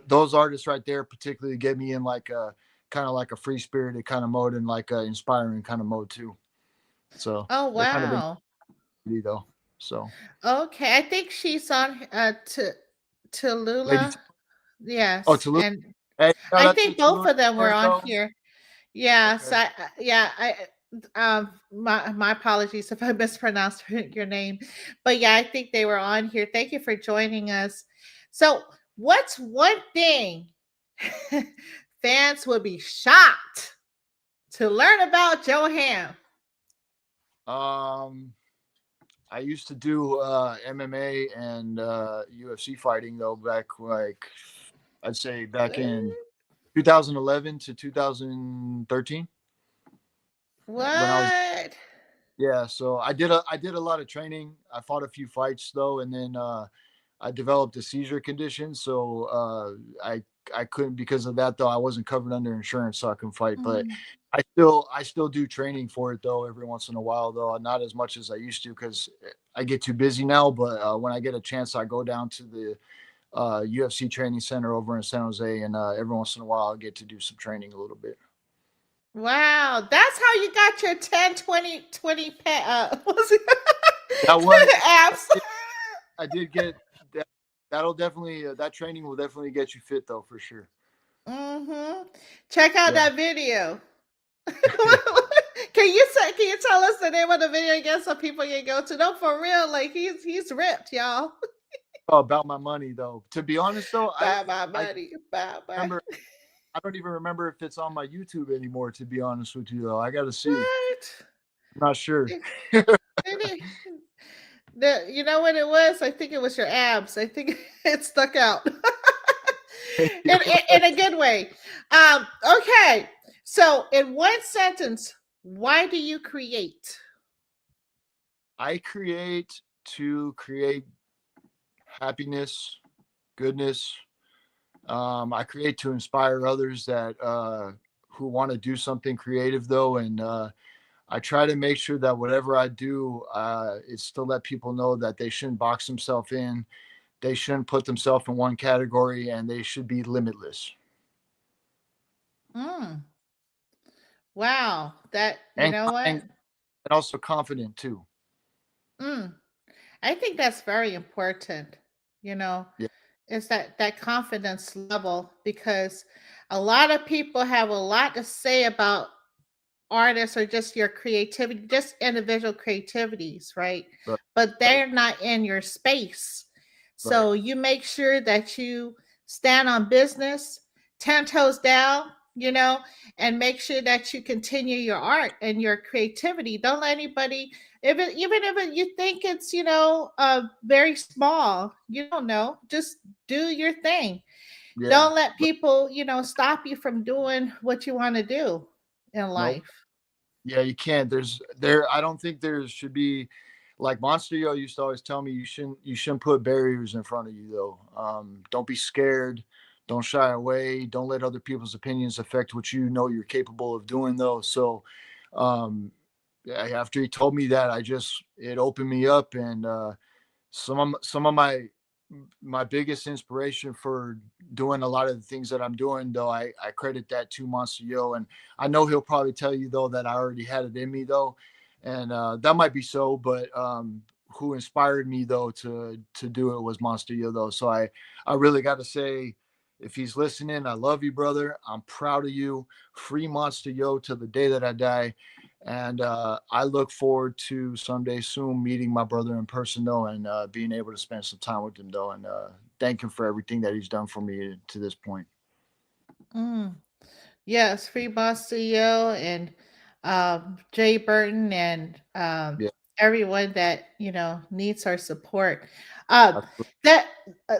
those artists right there particularly get me in like a kind of like a free spirited kind of mode and like a inspiring kind of mode too. So Oh they're kind of in wow. though. So Okay, I think she's on to Lady, Lula. oh Yes, Tallulah, and hey, shout I out to think both Tallulah of them were on Virgo. here. Yes, Okay, yeah, my apologies if I mispronounced your name, but yeah, I think they were on here. Thank you for joining us. So, what's one thing fans would be shocked to learn about Joe Ham? um. I used to do MMA and UFC fighting though back like I'd say back in 2011 to 2013 when I was What? yeah. So I did a lot of training. I fought a few fights though, and then I developed a seizure condition. So I couldn't because of that though. I wasn't covered under insurance, so I couldn't fight. But Mm. I still do training for it though every once in a while though. Not as much as I used to because I get too busy now. But when I get a chance, I go down to the UFC training center over in San Jose, and every once in a while I get to do some training a little bit. Wow, that's how you got your 10, 20, 20 what's it? That was Abs. I did get that. That'll definitely that training will definitely get you fit though for sure. Mm-hmm. Check out Yeah. that video. Can you tell us the name of the video again so people can go to? No, for real. Like he's ripped, y'all. Oh, about my money though. To be honest though, Bye bye I buddy. Bye bye. remember I don't even remember if it's on my YouTube anymore. To be honest with you though, I got to see. What? I'm not sure. It- it- you know what it was? I think it was your abs. I think it stuck out. In a good way. Okay. So in one sentence, why do you create? I create to create happiness, goodness. I create to inspire others that who want to do something creative, though, and I try to make sure that whatever I do, is to let people know that they shouldn't box themselves in, they shouldn't put themselves in one category, and they should be limitless Mm, wow. That, you and know what? and also confident too. Mm, I think that's very important. You know, Yeah, is that confidence level, because a lot of people have a lot to say about artists or just your creativity, just individual creativities, right? right, But right, they're not in your space. right. So you make sure that you stand on business, 10 toes down, and make sure that you continue your art and your creativity. Don't let anybody, even if you think it's, very small, you don't know, just do your thing. Yeah, Don't let people, stop you from doing what you want to do in nope. life. Yeah, you can't. There. I don't think there should be, like Monster Yo used to always tell me, you shouldn't put barriers in front of you though. Don't be scared. Don't shy away. Don't let other people's opinions affect what you know you're capable of doing though. So, um, yeah, after he told me that, it opened me up, and some of my biggest inspiration for doing a lot of the things that I'm doing, though, I credit that to Monster Yo, and I know he'll probably tell you though that I already had it in me though, and that might be so, but who inspired me though to do it was Monster Yo though. So I really got to say, if he's listening, I love you, brother. I'm proud of you. Free Monster Yo till the day that I die. And I look forward to someday soon meeting my brother in person, though, and being able to spend some time with him, though, and thank him for everything that he's done for me to this point. Mm. Yes, free Boss CEO and Jay Burton and Yeah. everyone that needs our support. Um, Absolutely. that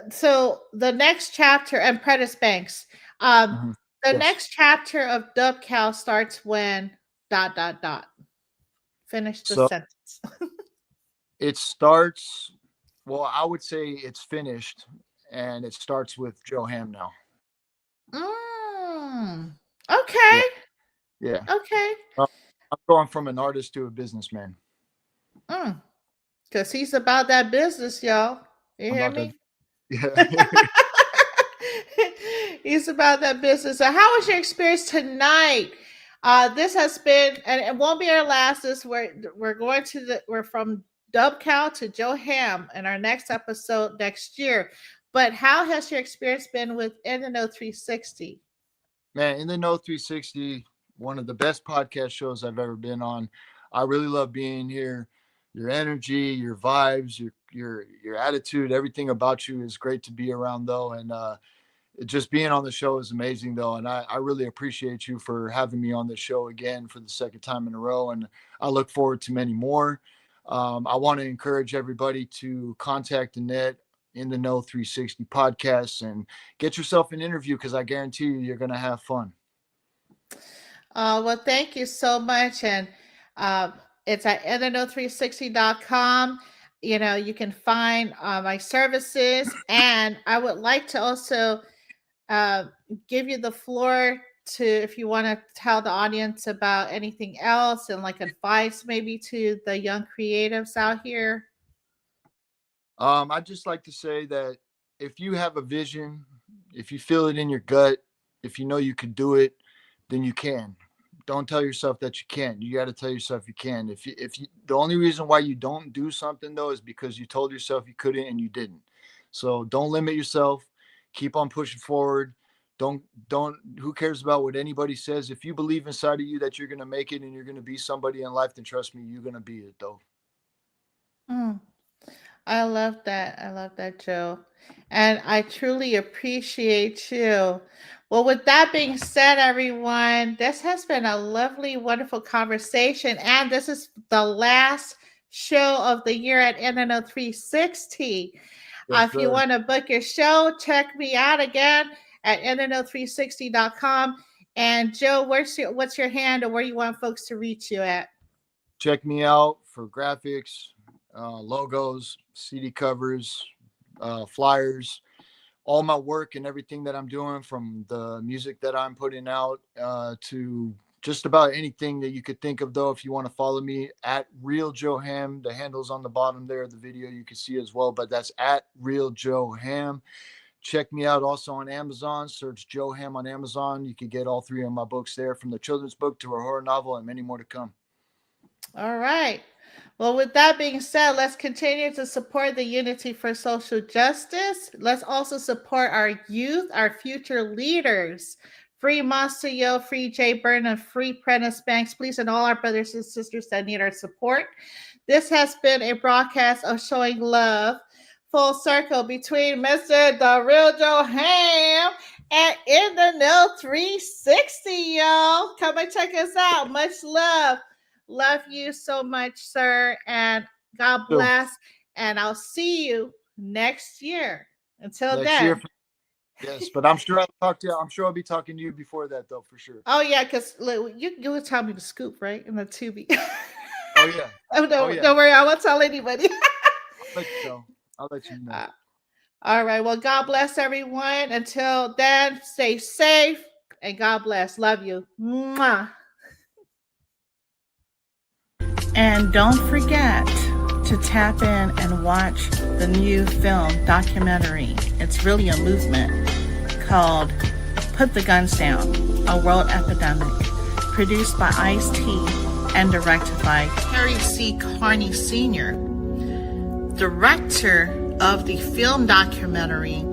so the next chapter and Prentice Banks. Um, Mhm. the Yes. next chapter of Dub Cow starts when dot dot dot. Finish the So sentence. it starts, well, I would say it's finished, and it starts with Joe Ham now. Mm, okay, Yeah. Yeah. okay. Uh, I'm going from an artist to a businessman. Mm, because he's about that business, y'all. You I'm hear about that. me? Yeah. He's about that business. So, how was your experience tonight? This has been, and it won't be our last. This we're from Dub Cow to Joe Ham in our next episode next year. But how has your experience been with NNO 360? Man, In the Know 360, one of the best podcast shows I've ever been on. I really love being here. Your energy, your vibes, your attitude, everything about you is great to be around though. And just being on the show is amazing though. And I really appreciate you for having me on the show again for the second time in a row. And I look forward to many more. I want to encourage everybody to contact Annette in the Know 360 podcasts and get yourself an interview, because I guarantee you're going to have fun. Well, thank you so much. And uh, it's at NNO360.com. You can find my services. And I would like to also uh, give you the floor to, if you want to tell the audience about anything else and like advice maybe to the young creatives out here. I'd just like to say that if you have a vision, if you feel it in your gut, if you know you can do it, then you can. Don't tell yourself that you can't. You got to tell yourself you can. The only reason why you don't do something though is because you told yourself you couldn't and you didn't. So don't limit yourself. Keep on pushing forward. Don't Who cares about what anybody says? If you believe inside of you that you're gonna make it and you're gonna be somebody in life, then trust me, you're gonna be it though. Mm. I love that. I love that, Joe. And I truly appreciate you. Well, with that being said, everyone, this has been a lovely, wonderful conversation. And this is the last show of the year at NNO 360. Yes, If you sir. want to book your show, check me out again at NNO360.com. And Joe, what's your hand or where you want folks to reach you at? Check me out for graphics, logos, CD covers, flyers, all my work and everything that I'm doing, from the music that I'm putting out to just about anything that you could think of. Though, if you want to follow me at Real Joe Ham, the handle's on the bottom there of the video, you can see as well, but that's at Real Joe Ham. Check me out also on Amazon. Search Joe Ham on Amazon. You can get all three of my books there, from the children's book to a horror novel and many more to come. All right. Well, with that being said, let's continue to support the Unity for Social Justice. Let's also support our youth, our future leaders. Free Monster Yo, free Jay Burnham, free Prentice Banks, please, and all our brothers and sisters that need our support. This has been a broadcast of showing love full circle between Mr. The Real Joe Ham and In the Know 360, y'all. Come and check us out. Much love. Love you so much, sir. And God bless. And I'll see you next year. Until next then. Year, yes, but I'm sure I'll talk to you. I'm sure I'll be talking to you before that, though, for sure. Oh, yeah, because you will tell me the scoop, right? In the Tubi. Oh, yeah. Don't worry. I won't tell anybody. I'll let you know. All right. Well, God bless everyone. Until then, stay safe and God bless. Love you. Mwah. And don't forget to tap in and watch the new film documentary. It's really a movement called Put the Guns Down, A World Epidemic, produced by Ice-T and directed by Harry C. Carney Sr., director of the film documentary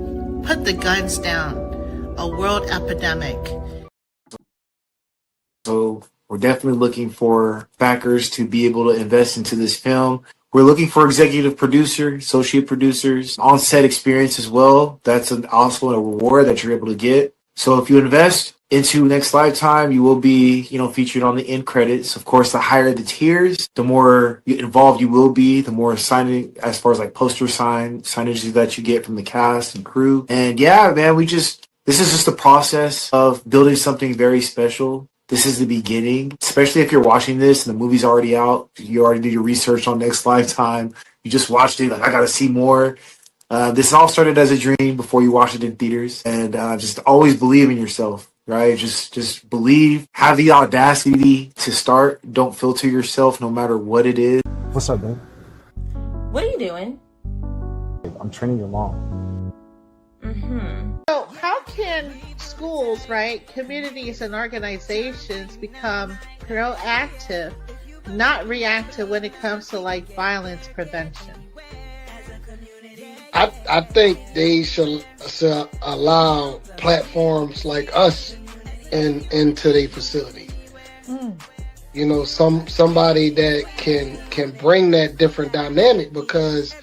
Put the Guns Down, A World Epidemic. So we're definitely looking for backers to be able to invest into this film. We're looking for executive producer, associate producers, on-set experience as well. That's also a reward that you're able to get. So if you invest into Next Lifetime, you will be, featured on the end credits. Of course, the higher the tiers, the more involved you will be, the more signing, as far as like poster signage that you get from the cast and crew. And yeah, man, this is just the process of building something very special. This is the beginning, especially if you're watching this and the movie's already out. You already did your research on Next Lifetime. You just watched it. Like, I got to see more. This all started as a dream before you watched it in theaters. And just always believe in yourself, right? Just believe. Have the audacity to start. Don't filter yourself no matter what it is. What's up, babe? What are you doing? I'm training your mom. So how can schools, right, communities and organizations become proactive, not reactive when it comes to like violence prevention? I think they should allow platforms like us into their facility. Somebody that can bring that different dynamic, because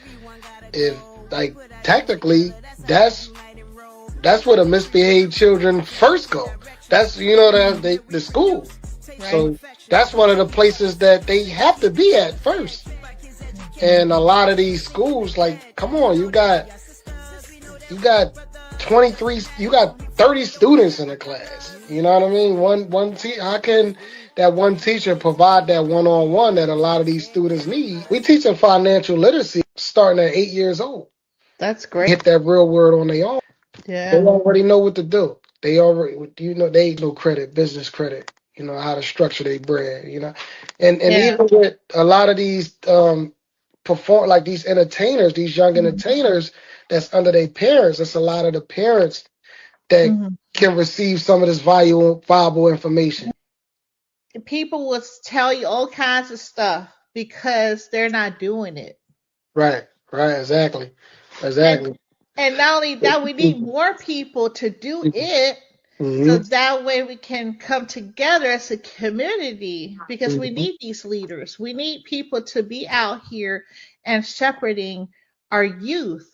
if like technically that's where the misbehaved children first go. That's the school. Right. So that's one of the places that they have to be at first. And a lot of these schools, like, come on, you got 23, you got 30 students in a class. You know what I mean? How can that one teacher provide that one-on-one that a lot of these students need? We teaching financial literacy starting at 8 years old. That's great. Hit that real world on their own. Yeah. They already know what to do. They already, they know credit, business credit, how to structure their brand, and even with a lot of these these entertainers, these young entertainers that's under their parents, it's a lot of the parents that can receive some of this valuable information. People will tell you all kinds of stuff because they're not doing it. Right, exactly. And not only that, we need more people to do it, so that way we can come together as a community, because we need these leaders. We need people to be out here and shepherding our youth,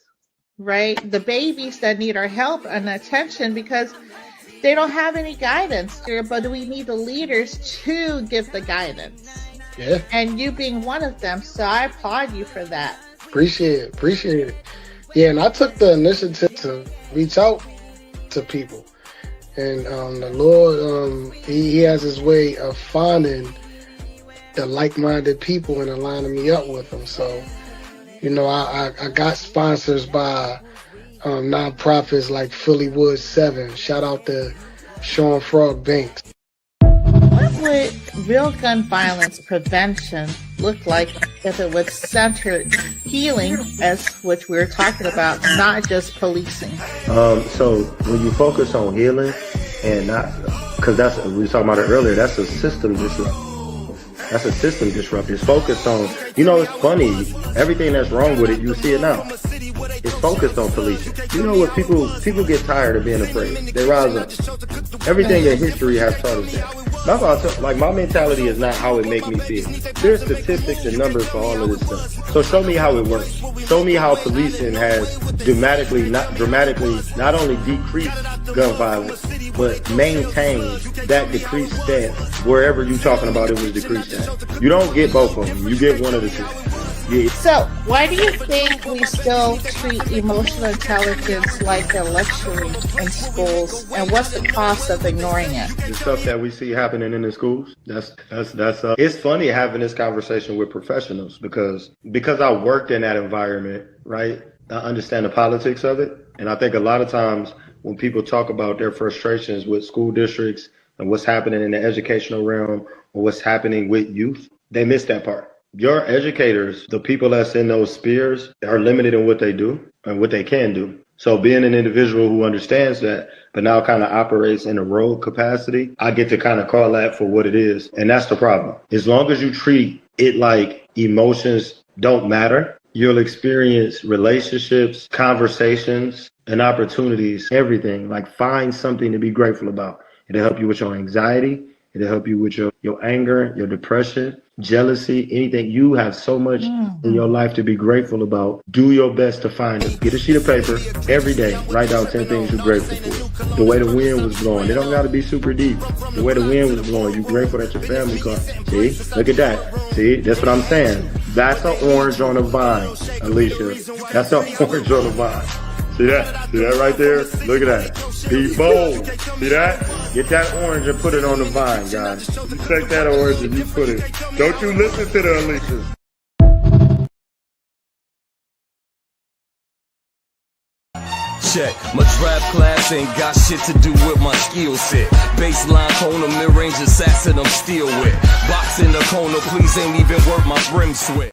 right? The babies that need our help and attention, because they don't have any guidance here, but we need the leaders to give the guidance. Yeah. And you being one of them. So I applaud you for that. Appreciate it. Yeah, and I took the initiative to reach out to people. And the Lord, he has his way of finding the like-minded people and aligning me up with them. So You know, I got sponsors by nonprofits like Philly Woods 7. Shout out to Sean Frog Banks. What would real gun violence prevention look like if it was centered healing, as which we were talking about, not just policing? So when you focus on healing and not, because that's, we were talking about it earlier, that's a system disruption. That's a system disruption. It's focused on, you know, it's funny, everything that's wrong with it, you see it now. It's focused on policing. You know what, people get tired of being afraid. They rise up. Everything in history has taught us that. My mentality is not how it make me feel. There's statistics and numbers for all of this stuff. So show me how it works. Show me how policing has dramatically not only decreased gun violence, but maintained that decreased stance wherever you're talking about it was decreased at. You don't get both of them. You get one of the two. Yeah. So, why do you think we still treat emotional intelligence like a luxury in schools, and what's the cost of ignoring it? The stuff that we see happening in the schools, that's it's funny having this conversation with professionals because I worked in that environment, right? I understand the politics of it, and I think a lot of times when people talk about their frustrations with school districts and what's happening in the educational realm or what's happening with youth, they miss that part. Your educators, the people that's in those spheres, are limited in what they do and what they can do. So being an individual who understands that, but now kind of operates in a role capacity, I get to kind of call that for what it is. And that's the problem. As long as you treat it like emotions don't matter, you'll experience relationships, conversations, and opportunities, everything. Like find something to be grateful about. It'll help you with your anxiety. It'll help you with your anger, your depression, jealousy, anything. You have so much in your life to be grateful about. Do your best to find it. Get a sheet of paper every day. Write down 10 things you're grateful for. The way the wind was blowing. It don't got to be super deep. The way the wind was blowing. You're grateful that your family caught. See? Look at that. See? That's what I'm saying. That's an orange on a vine, Alicia. That's an orange on a vine. See that? See that right there? Look at that. Be bold. See that? Get that orange and put it on the vine, guys. You take that orange and you put it. Don't you listen to the Alicias. Check. My trap class ain't got shit to do with my skill set. Baseline corner, mid-range assassin I'm still with. Box in the corner, please ain't even worth my brim sweat.